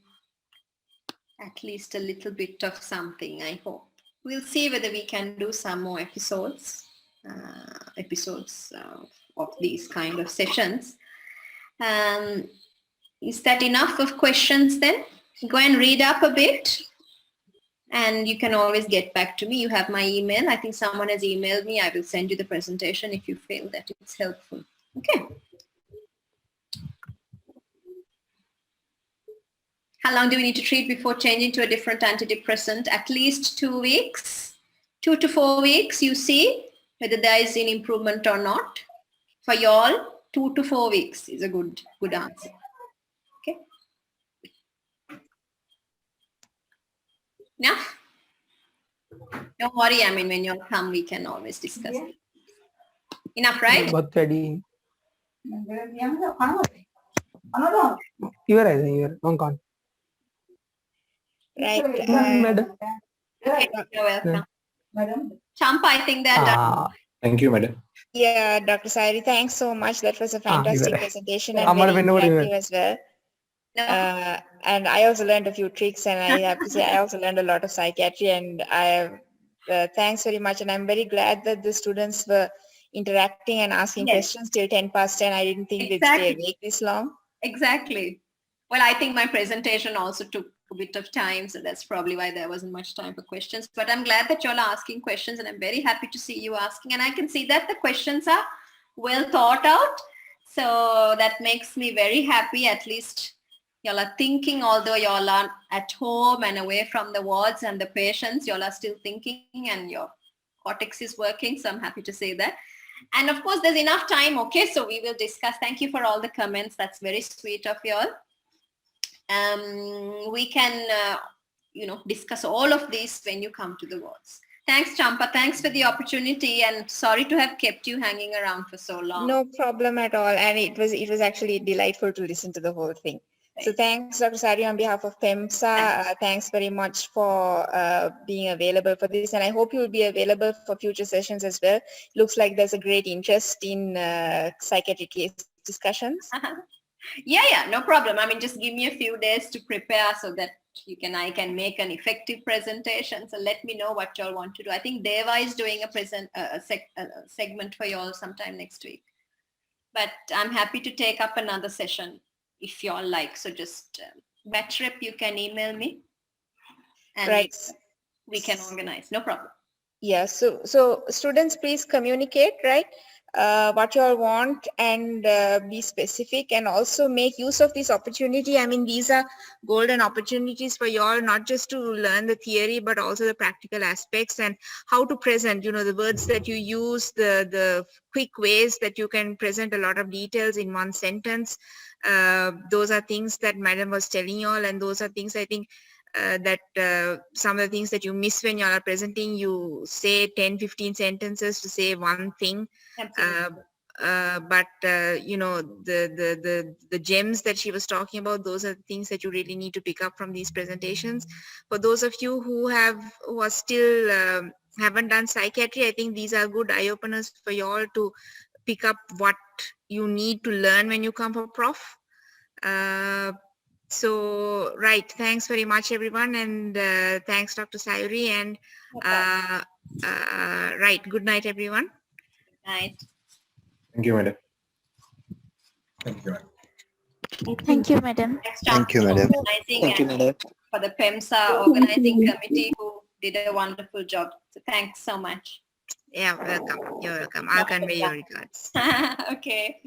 At least a little bit of something, I hope. We'll see whether we can do some more episodes of these kind of sessions. Is that enough of questions then? Go and read up a bit, and you can always get back to me. You have my email. I think someone has emailed me. I will send you the presentation if you feel that it's helpful. Okay. How long do we need to treat before changing to a different antidepressant? At least 2 weeks, 2 to 4 weeks, you see whether there is an improvement or not. For y'all, 2 to 4 weeks is a good answer. Okay. Now, don't worry. I mean, when you all come, we can always discuss. Yeah. Enough, right? Right. You're welcome. Champa, I think they're done. Thank you, madam. Yeah, Dr. Sayuri, thanks so much. That was a fantastic presentation and very interactive as well. And I also learned a few tricks, and I have to say I also learned a lot of psychiatry, and thanks very much. And I'm very glad that the students were interacting and asking questions till 10 past 10. I didn't think they'd stay awake this long. Exactly. Well, I think my presentation also took a bit of time, so that's probably why there wasn't much time for questions. But I'm glad that you're asking questions, and I'm very happy to see you asking. And I can see that the questions are well thought out. So that makes me very happy. At least y'all are thinking, although y'all are at home and away from the wards and the patients, y'all are still thinking, and your cortex is working. So I'm happy to say that. And of course, there's enough time. Okay, so we will discuss. Thank you for all the comments. That's very sweet of y'all. We can, discuss all of this when you come to the wards. Thanks, Champa. Thanks for the opportunity, and sorry to have kept you hanging around for so long. No problem at all. And it was actually delightful to listen to the whole thing. Right. So thanks, Dr. Sayuri, on behalf of PeMSAA. Thanks very much for being available for this. And I hope you will be available for future sessions as well. Looks like there's a great interest in psychiatric case discussions. Yeah, no problem. I mean, just give me a few days to prepare so that I can make an effective presentation. So let me know what y'all want to do. I think Deva is doing a segment for y'all sometime next week. But I'm happy to take up another session if y'all like. So just batch rep, you can email me. And right. We can organize. No problem. Yeah, so students, please communicate, right? what you all want and be specific and also make use of this opportunity. I mean, these are golden opportunities for you all, not just to learn the theory, but also the practical aspects and how to present, you know, the words that you use, the quick ways that you can present a lot of details in one sentence. Those are things that Madam was telling you all, and those are things I think that some of the things that you miss when you all are presenting. You say 10-15 sentences to say one thing. But you know, the gems that she was talking about, those are the things that you really need to pick up from these presentations. For those of you who are still haven't done psychiatry, I think these are good eye openers for you all to pick up what you need to learn when you come for prof. So right, thanks very much everyone, and thanks Dr. Sayuri, and right, good night everyone. Night. Thank you, madam. Thank you. Thank you, madam. Thank you, madam. Thank you, madam. For the PeMSAA organizing committee who did a wonderful job. So thanks so much. Yeah, welcome. You're welcome. I'll convey your regards. Okay.